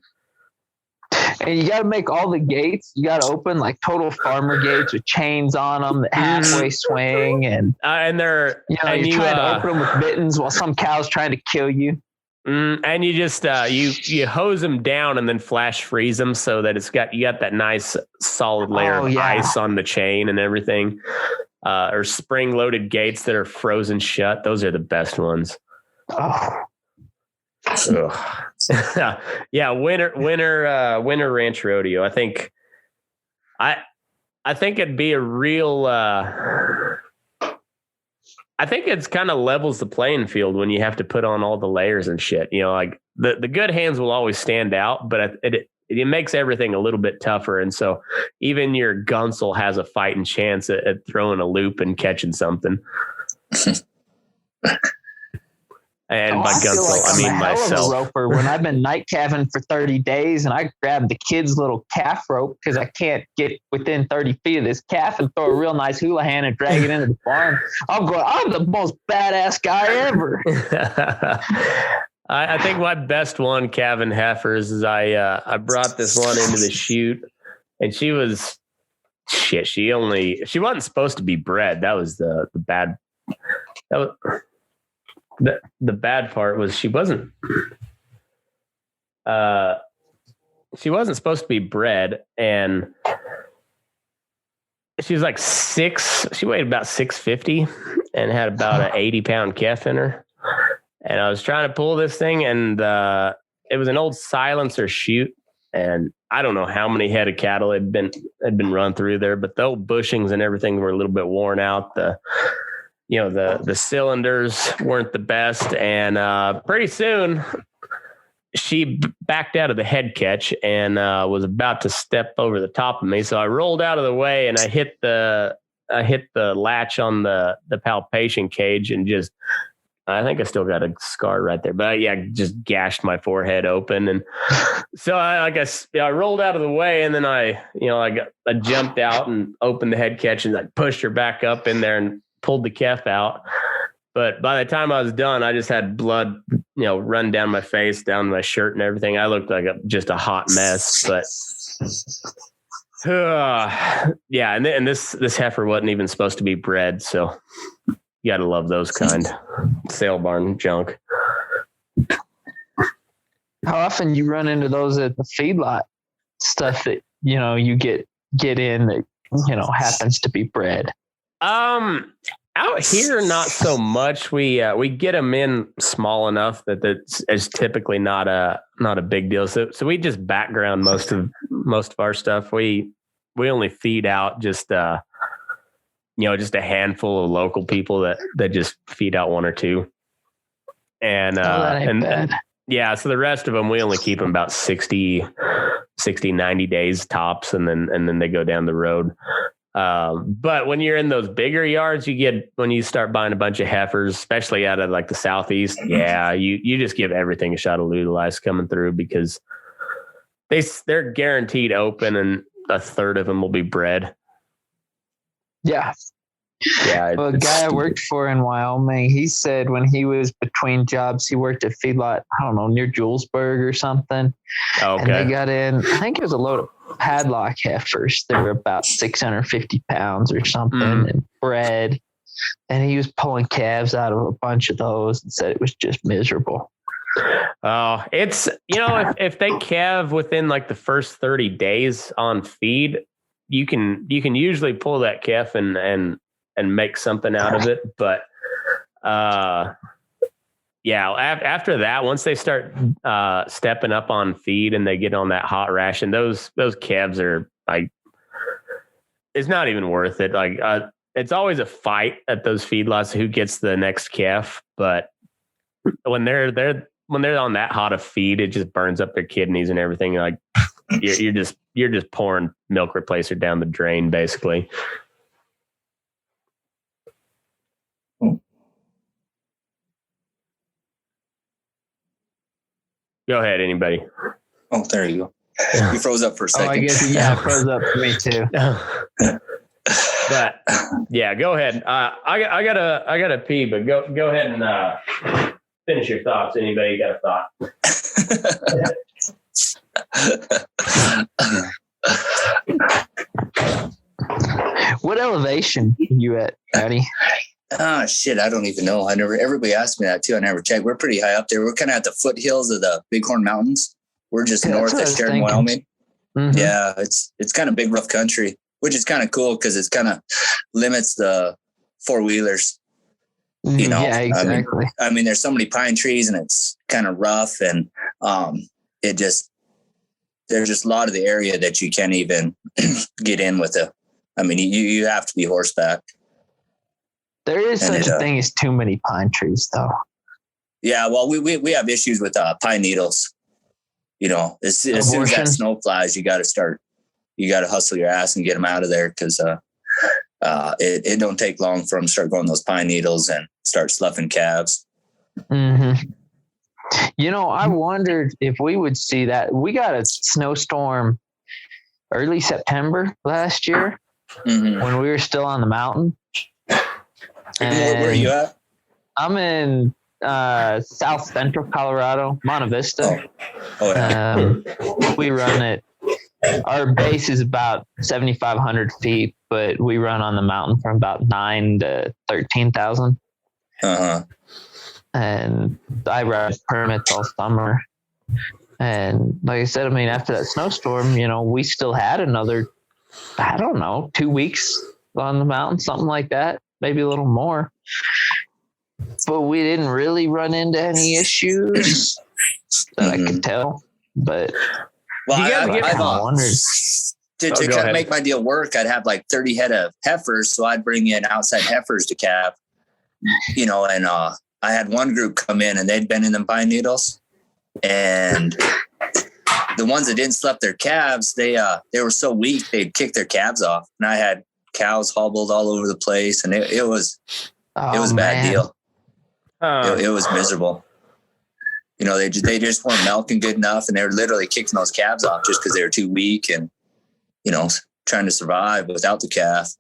S5: And you got to make all the gates. You got to open like total farmer gates with chains on them that halfway swing, and they're you're trying to open them with mittens while some cow's trying to kill you.
S1: And you just you hose them down and then flash freeze them so that you got that nice solid layer of ice on the chain and everything. Or spring loaded gates that are frozen shut. Those are the best ones. Oh. Yeah, winter ranch rodeo. I think it'd be a real. I think it's kind of levels the playing field when you have to put on all the layers and shit. Like the good hands will always stand out, but it makes everything a little bit tougher. And so even your gunsel has a fighting chance at throwing a loop and catching something. And by gunsel, I mean myself.
S5: Roper when I've been night calving for 30 days and I grab the kid's little calf rope because I can't get within 30 feet of this calf and throw a real nice hula hand and drag it into the barn. I'm the most badass guy ever.
S1: I think my best one calving heifers is I brought this one into the chute, and she was shit. She wasn't supposed to be bred. That was the bad. the bad part was she wasn't supposed to be bred, and she was like she weighed about 650 and had about an 80-pound calf in her. And I was trying to pull this thing, and it was an old silencer chute, and I don't know how many head of cattle had been run through there, but the old bushings and everything were a little bit worn out. The cylinders weren't the best, and pretty soon she backed out of the head catch and was about to step over the top of me. So I rolled out of the way, and I hit the latch on the palpation cage, and just, I think I still got a scar right there, but just gashed my forehead open. And so I rolled out of the way, and then I jumped out and opened the head catch, and I pushed her back up in there and pulled the calf out. But by the time I was done, I just had blood, run down my face, down my shirt and everything. I looked like just a hot mess, but and this heifer wasn't even supposed to be bred. So you got to love those kind sale barn junk.
S5: How often you run into those at the feedlot stuff that, you get in that, happens to be bred?
S1: Out here, not so much. We get them in small enough that it's typically not a big deal. So we just background most of our stuff. We only feed out just a handful of local people that just feed out one or two. And
S5: bad.
S1: So the rest of them, we only keep them about 60, 90 days tops, and then they go down the road. But when you're in those bigger yards, when you start buying a bunch of heifers, especially out of like the Southeast, you just give everything a shot of Lutalize coming through, because they're guaranteed open, and a third of them will be bred.
S5: Yeah.
S1: Yeah.
S5: Well, a guy I worked for in Wyoming, he said when he was between jobs, he worked at feedlot, I don't know, near Julesburg or something.
S1: Okay.
S5: And they got in, I think it was a load of padlock heifers. They were about 650 pounds or something, and bred. And he was pulling calves out of a bunch of those and said it was just miserable.
S1: Oh, it's, if they calve within like the first 30 days on feed, you can usually pull that calf and make something out of it. But after that, once they start stepping up on feed and they get on that hot ration, those calves are like, it's not even worth it. Like it's always a fight at those feedlots who gets the next calf. But when they're on that hot of feed, it just burns up their kidneys and everything. Like you're just pouring milk replacer down the drain, basically. Go ahead, anybody.
S4: Oh, there you go. You froze up for a second.
S5: I guess, it froze up for me too.
S1: But go ahead. I gotta pee, but go ahead and finish your thoughts. Anybody got a thought?
S5: What elevation are you at, Rowdy?
S4: Oh, shit. I don't even know. Everybody asked me that too. I never checked. We're pretty high up there. We're kind of at the foothills of the Bighorn Mountains. We're just north of Sheridan, Wyoming. Mm-hmm. Yeah. It's kind of big, rough country, which is kind of cool because it's kind of limits the four-wheelers.
S5: Yeah, exactly.
S4: I mean, there's so many pine trees and it's kind of rough, and there's just a lot of the area that you can't even get in with it. I mean, you have to be horseback.
S5: There is such a thing as too many pine trees, though. Yeah,
S4: well, we have issues with pine needles. As soon as that snow flies, you got to hustle your ass and get them out of there, because it don't take long for them to start going those pine needles and start sloughing calves.
S5: Mm-hmm. I wondered if we would see that. We got a snowstorm early September last year when we were still on the mountain.
S4: Where are you at?
S5: I'm in south central Colorado, Monte Vista.
S4: Oh yeah.
S5: We run it. Our base is about 7,500 feet, but we run on the mountain from about 9,000 to 13,000. and I ride permits all summer. And like I said, I mean, after that snowstorm, we still had another, I don't know, 2 weeks on the mountain, something like that, maybe a little more. But we didn't really run into any issues that I could tell. But
S4: I've wondered. To kind of make my deal work, I'd have like 30 head of heifers. So I'd bring in outside heifers to calve, and I had one group come in and they'd been in them pine needles. And the ones that didn't sleep their calves, they were so weak, they'd kick their calves off. And I had cows hobbled all over the place. And it was a bad deal. It was miserable. They just weren't milking good enough. And they were literally kicking those calves off just because they were too weak and, trying to survive without the calf.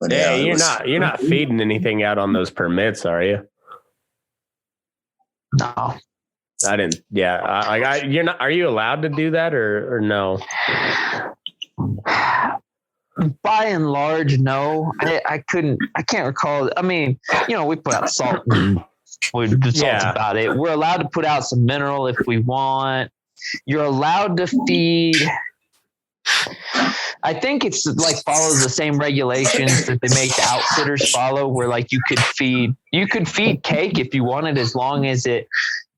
S4: But
S1: you're not feeding anything out on those permits, are you?
S5: No,
S1: I didn't. Yeah, you're not. Are you allowed to do that or no?
S5: By and large, no. I can't recall. I mean, we put out salt. Salt's about it. We're allowed to put out some mineral if we want. You're allowed to feed. I think it's like follows the same regulations that they make the outfitters follow, where like you could feed cake if you wanted, as long as it,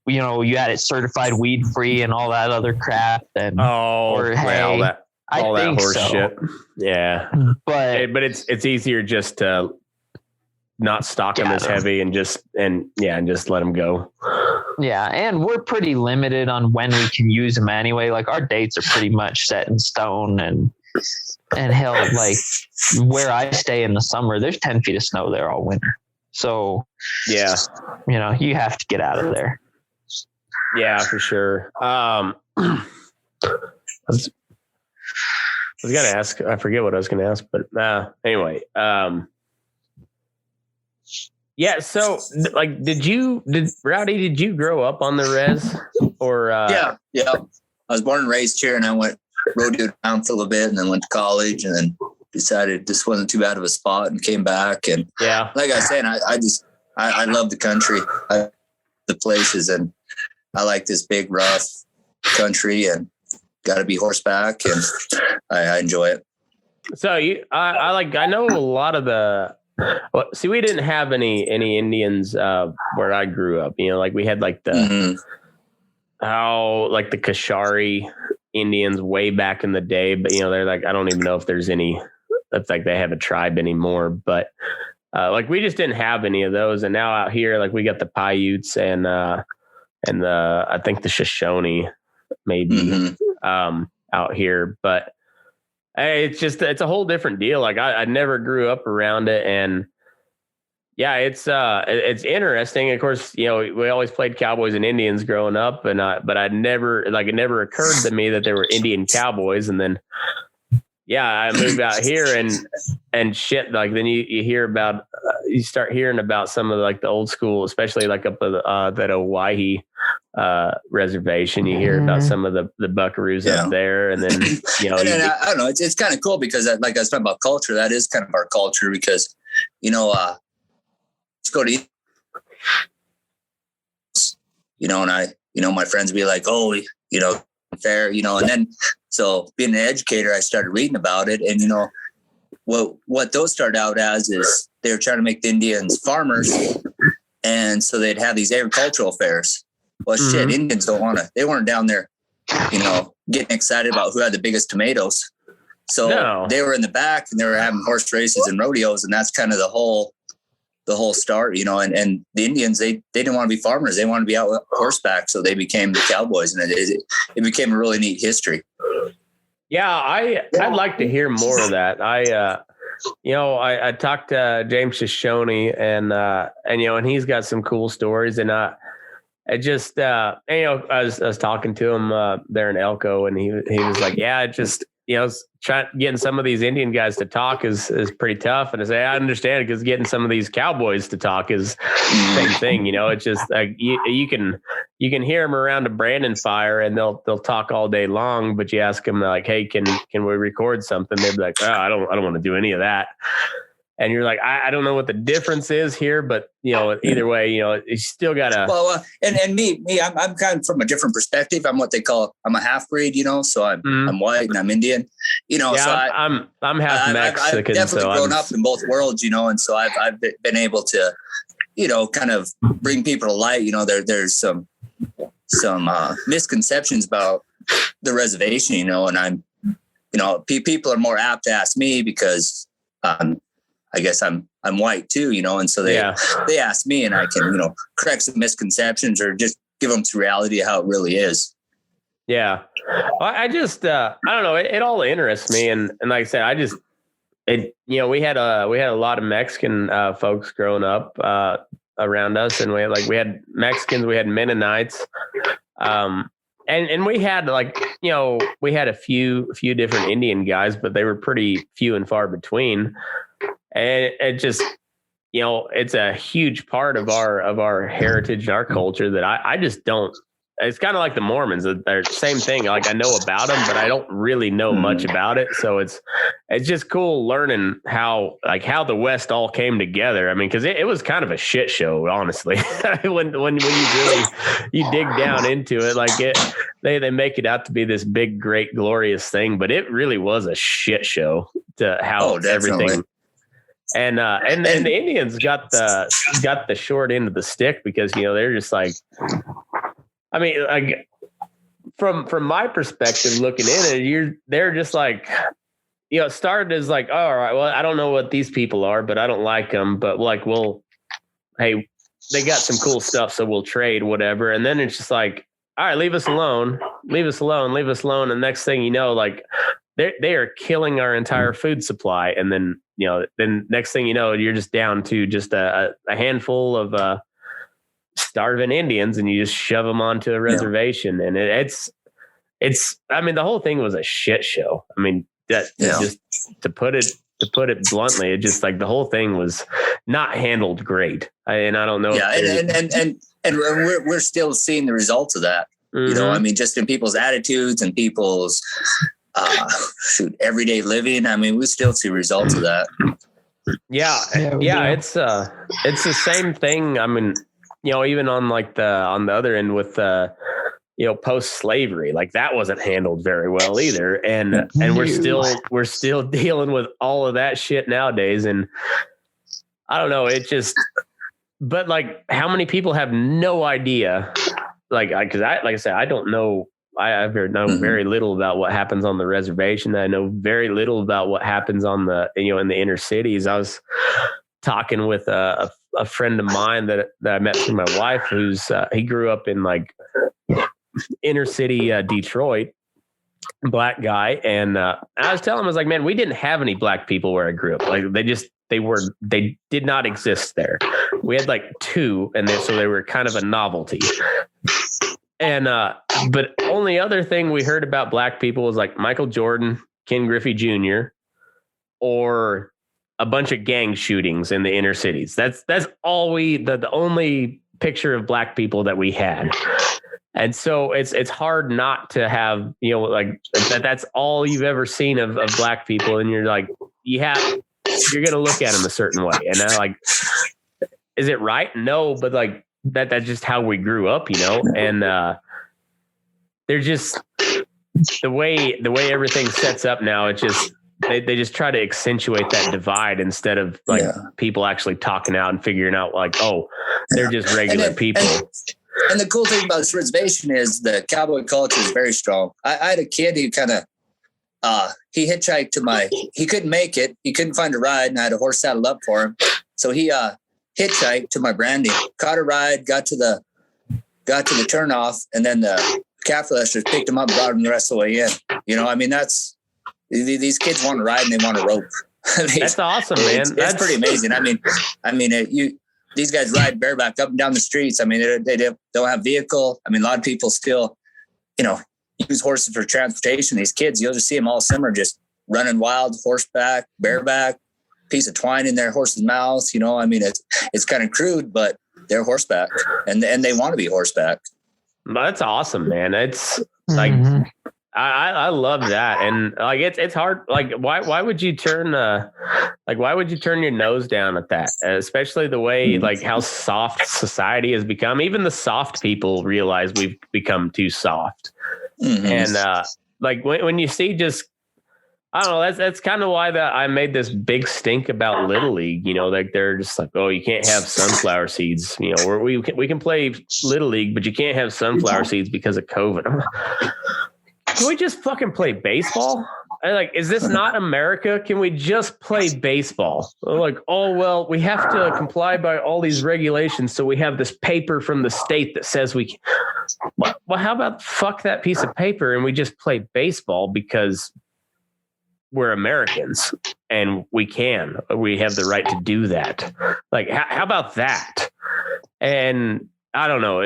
S5: you had it certified weed free and all that other crap. And
S1: all that horse shit. Yeah, but it's easier just to not stock them as heavy and just let them go.
S5: Yeah, and we're pretty limited on when we can use them anyway. Like our dates are pretty much set in stone, and hell, like where I stay in the summer, there's 10 feet of snow there all winter. So
S1: yeah,
S5: you have to get out of there.
S1: Yeah, for sure. I was going to ask, I forget what I was going to ask, but anyway, yeah. So like, Rowdy, did you grow up on the res or?
S4: Yeah. I was born and raised here, and I rodeoed around for a little bit and then went to college, and then decided this wasn't too bad of a spot and came back. And like I was saying, I love the country, the places, and I like this big, rough country, and got to be horseback, and I enjoy it.
S1: So I know a lot of the. Well, see, we didn't have any Indians where I grew up. Like we had like the the Kashari Indians way back in the day, but they're like, I don't even know if there's any. That's like they have a tribe anymore, but like we just didn't have any of those. And now out here, like we got the Paiutes and the I think the Shoshone maybe out here, but. Hey, it's a whole different deal. Like I never grew up around it, and yeah, it's interesting. Of course, we always played cowboys and Indians growing up, and but it never occurred to me that there were Indian cowboys. And then I moved out here and shit. Like then you hear about you start hearing about some of like the old school, especially like up at that Owyhee reservation. You hear about some of the buckaroos up there, and then
S4: I don't know. It's kind of cool because like I was talking about culture. That is kind of our culture because let's go to and I my friends be like, oh, fair, and then so being an educator, I started reading about it, and what those started out as is they were trying to make the Indians farmers, and so they'd have these agricultural fairs. Well, shit, Indians they weren't down there, getting excited about who had the biggest tomatoes. So they were in the back, and they were having horse races and rodeos, and that's kind of the whole start, and the Indians, they didn't want to be farmers. They wanted to be out on horseback. So they became the cowboys, and it became a really neat history.
S1: Yeah. I'd like to hear more of that. I talked to James Shoshone and he's got some cool stories, and I was talking to him there in Elko, and he was like, yeah, just getting some of these Indian guys to talk is pretty tough. And I say, I understand it, because getting some of these cowboys to talk is the same thing. It's just like you can hear them around a Brandon fire, and they'll talk all day long. But you ask them like, hey, can we record something? They'd be like, oh, I don't want to do any of that. and you're like, I don't know what the difference is here, but either way, you still gotta.
S4: Well, and me, I'm kind of from a different perspective. I'm what they call, I'm a half breed, so I'm white and I'm Indian,
S1: Yeah,
S4: so
S1: I'm half Mexican.
S4: I've definitely grown up in both worlds, and so I've been able to, kind of bring people to light. There's some misconceptions about the reservation, and I'm, people are more apt to ask me because, I guess I'm white too, and so they ask me, and I can, correct some misconceptions or just give them to reality of how it really is.
S1: Yeah. I just, I don't know. It all interests me. And like I said, we had a lot of Mexican folks growing up around us, and we had Mexicans, we had Mennonites. And we had we had a few different Indian guys, but they were pretty few and far between. And it just, it's a huge part of our heritage and our culture that I just don't. It's kind of like the Mormons. They're the same thing. Like, I know about them, but I don't really know much about it. So it's just cool learning how the West all came together. I mean, because it was kind of a shit show, honestly. when you dig down into it, they make it out to be this big, great, glorious thing, but it really was a shit show to how everything. And the Indians got the short end of the stick because they're just like. I mean, from my perspective, looking in it, they're just like, it started as like, oh, all right, well, I don't know what these people are, but I don't like them. But hey, they got some cool stuff, so we'll trade, whatever. And then it's just like, all right, leave us alone. And next thing you know, they are killing our entire food supply. And then, then next thing you know, you're just down to just a handful of starving Indians, and you just shove them onto a reservation. And it's I mean, the whole thing was a shit show. I mean, just to put it bluntly, it just the whole thing was not handled great. And I don't know.
S4: Yeah. And we're still seeing the results of that, I mean, just in people's attitudes and people's, everyday living. I mean, we still see results of that.
S1: Yeah. It's the same thing. I mean, even on on the other end with, post slavery, that wasn't handled very well either. And we're still dealing with all of that shit nowadays. And I don't know, but how many people have no idea? Cause I said, I don't know. I've know very little about what happens on the reservation. I know very little about what happens on the, in the inner cities. I was talking with a friend of mine that I met through my wife, who's he grew up in inner city Detroit, black guy, and I was telling him, I was like, man, we didn't have any black people where I grew up. They did not exist there. We had two, and so they were kind of a novelty. And but only other thing we heard about black people was Michael Jordan, Ken Griffey Jr., or a bunch of gang shootings in the inner cities. That's all the only picture of black people that we had. And so it's hard not to have, that's all you've ever seen of black people. And you're you're going to look at them a certain way. And then is it right? No, but that's just how we grew up, and they're just the way everything sets up now. It's just, they just try to accentuate that divide instead of people actually talking out and figuring out they're just regular people.
S4: And the cool thing about this reservation is the cowboy culture is very strong. I had a kid who kind of, he hitchhiked he couldn't make it. He couldn't find a ride, and I had a horse saddled up for him. So he hitchhiked to my branding, caught a ride, got to the turnoff, and then the calf listers picked him up and brought him the rest of the way in. I mean, these kids want to ride and they want a rope.
S1: That's awesome, man.
S4: That's pretty amazing. I mean, these guys ride bareback up and down the streets. I mean, they don't have vehicle. I mean, a lot of people still, use horses for transportation. These kids, you'll just see them all summer just running wild, horseback, bareback, piece of twine in their horse's mouth. I mean, it's kind of crude, but they're horseback, and they want to be horseback.
S1: That's awesome, man. It's I love that. And it's hard. Why would you turn Like, why would you turn your nose down at that? Especially the way, like, how soft society has become. Even the soft people realize we've become too soft. And like when you see just, I don't know, that's kind of why I made this big stink about Little League. You know, like they're just like, oh, you can't have sunflower seeds. You know, we can play Little League, but you can't have sunflower seeds because of COVID. Can we just fucking play baseball? Like, is this not America? Can we just play baseball? Like, oh, well, we have to comply by all these regulations. So we have this paper from the state that says we can. Well, how about fuck that piece of paper and we just play baseball because we're Americans and we have the right to do that. Like, how about that? And I don't know.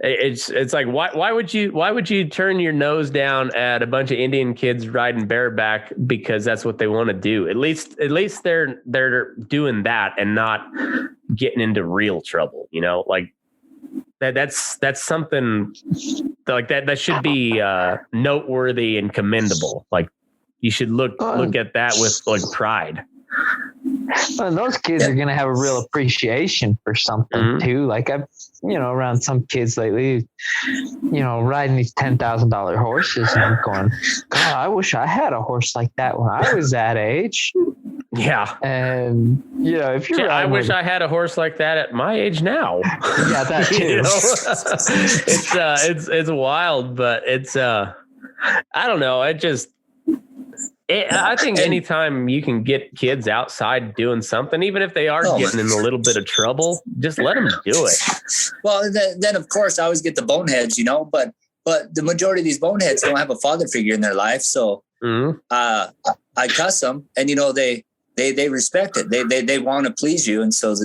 S1: It's like, why would you turn your nose down at a bunch of Indian kids riding bareback because that's what they want to do? At least they're doing that and not getting into real trouble, you know, like that's something like that should be noteworthy and commendable. Like you should look at that with like pride.
S5: And those kids are going to have a real appreciation for something too. Like I've, around some kids lately, riding these $10,000 horses, and I'm going, God, I wish I had a horse like that when I was that age.
S1: Yeah.
S5: And if you're,
S1: I wish I had a horse like that at my age now.
S5: Yeah, that too.
S1: It's wild, but it's I don't know. I think anytime you can get kids outside doing something, even if they are getting in a little bit of trouble, just let them do it.
S4: Well, then of course I always get the boneheads, but the majority of these boneheads don't have a father figure in their life. So I cuss them, and they respect it. They want to please you, and so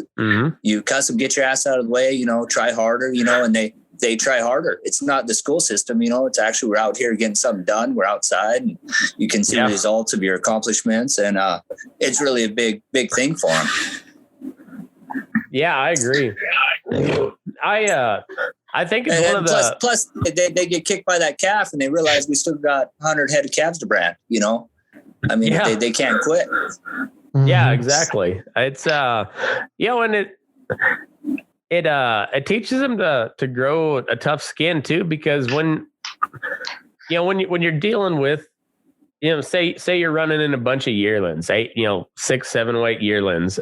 S4: you cuss them, get your ass out of the way, try harder, and they try harder. It's not the school system, it's actually, we're out here getting something done. We're outside and you can see the results of your accomplishments. And it's really a big thing for them.
S1: Yeah, I agree. I think it's one of the
S4: plus they get kicked by that calf and they realize we still got 100 head of calves to brand, I mean, they can't quit.
S1: Yeah, exactly. It's, and it teaches them to grow a tough skin too, because when you're dealing with, say you're running in a bunch of yearlings, 6, 7, 8 yearlings,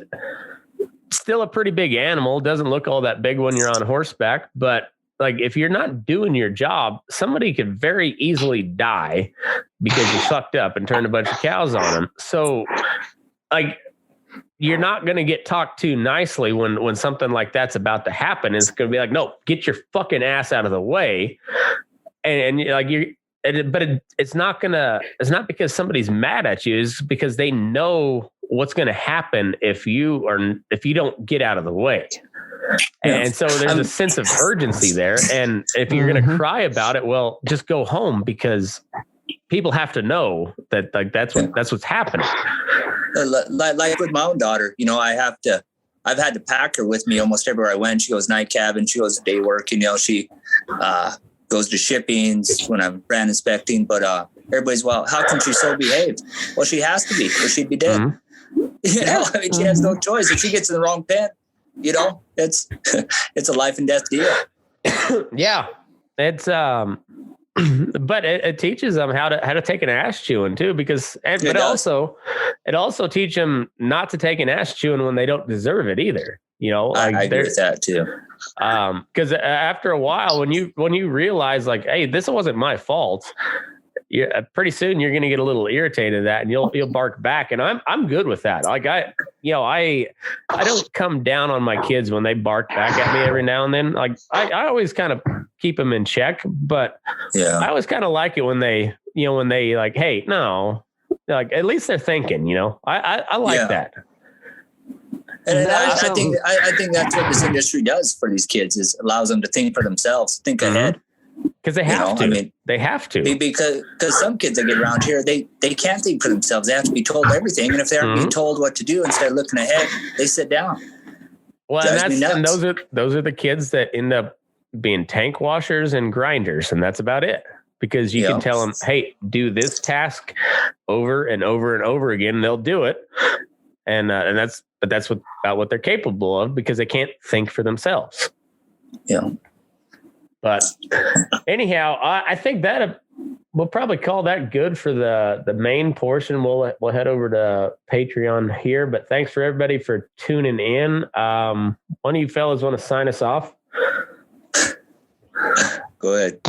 S1: still a pretty big animal. Doesn't look all that big when you're on horseback, but like if you're not doing your job, somebody could very easily die because you fucked up and turned a bunch of cows on them. So like, you're not going to get talked to nicely when something like that's about to happen. It's going to be like, no, get your fucking ass out of the way. And like it's not because somebody's mad at you. It's because they know what's going to happen if you don't get out of the way. And so there's a sense of urgency there. And if you're going to cry about it, well, just go home, because people have to know that like that's what's happening.
S4: Like with my own daughter, I've had to pack her with me almost everywhere I went. She goes night cabin, she goes to day work, she goes to shippings when I'm brand inspecting. But everybody's, well, how can she so behave? Well, she has to be, or she'd be dead. I mean, she has no choice. If she gets in the wrong pen, it's a life and death deal.
S1: Yeah, it's but it teaches them how to take an ass chewing too, because it also teach them not to take an ass chewing when they don't deserve it either.
S4: I agree with that too.
S1: Because after a while, when you realize like, hey, this wasn't my fault, pretty soon you're going to get a little irritated at that, and you'll bark back. And I'm good with that. Like I don't come down on my kids when they bark back at me every now and then. Like I always kind of keep them in check, but I always kind of like it when they like, hey, no, like at least they're thinking, I like that.
S4: And I think that's what this industry does for these kids, is allows them to think for themselves, think ahead.
S1: Because they have to. I mean, they have to.
S4: Because some kids that get around here, they can't think for themselves. They have to be told everything. And if they aren't being told what to do, instead of looking ahead, they sit down.
S1: Well, and those are the kids that end up being tank washers and grinders, and that's about it. because you can tell them, hey, do this task over and over and over again, and they'll do it. And that's about what they're capable of, because they can't think for themselves.
S4: Yeah.
S1: But anyhow, I think that we'll probably call that good for the main portion. We'll head over to Patreon here. But thanks for everybody for tuning in. One of you fellas want to sign us off?
S4: Go ahead.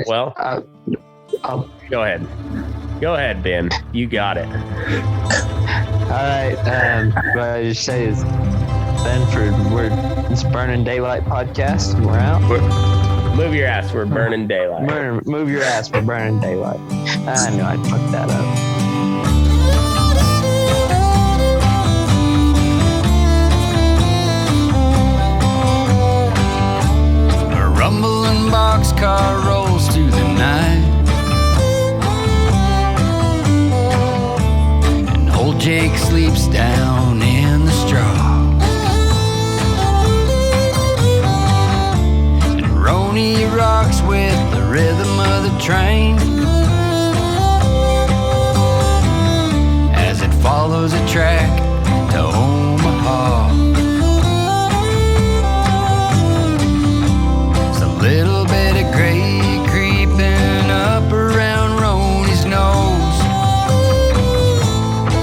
S1: Well, go ahead. Go ahead, Ben. You got it.
S5: All right. What I just say is, Ben, it's Burnin Daylight podcast. And we're out.
S1: Move your ass. We're burning daylight.
S5: Move your ass. We're burning daylight. I knew I'd fuck that up.
S6: Rumbling boxcar rolls through the night, and old Jake sleeps down in the straw, and Roni rocks with the rhythm of the train as it follows a track to Omaha. Little bit of gray creeping up around Roni's nose,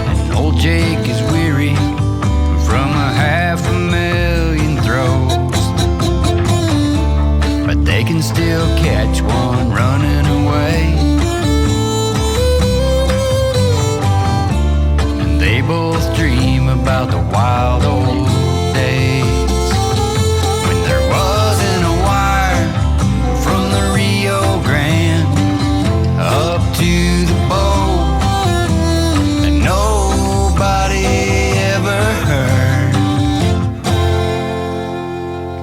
S6: and old Jake is weary from 500,000 throws, but they can still catch one running away, and they both dream about the wild old days when there wasn't a from the Rio Grande up to the boat that nobody ever heard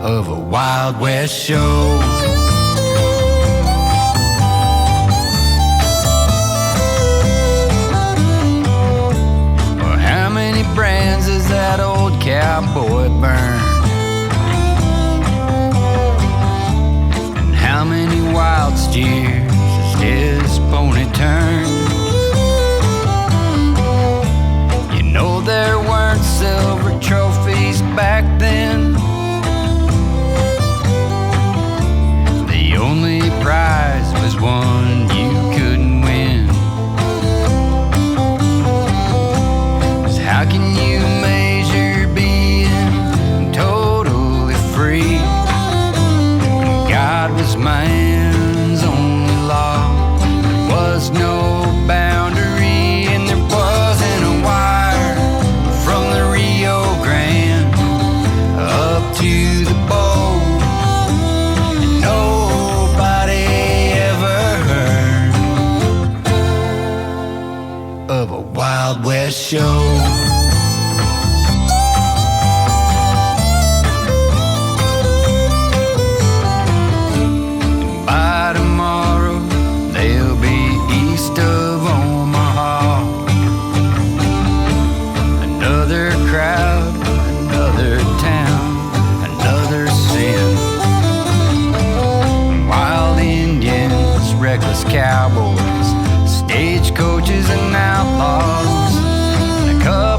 S6: of a Wild West show. Well, how many brands does that old cowboy burn? How many wild steers has his pony turned? You know there weren't silver trophies back then. The only prize was one you couldn't win. 'Cause how can you measure being totally free? God was man's only law. There was no boundary, and there wasn't a wire from the Rio Grande up to the boat, and nobody ever heard of a Wild West show. Of Omaha, another crowd, another town, another sin. Wild Indians, reckless cowboys, stagecoaches and outlaws, and a couple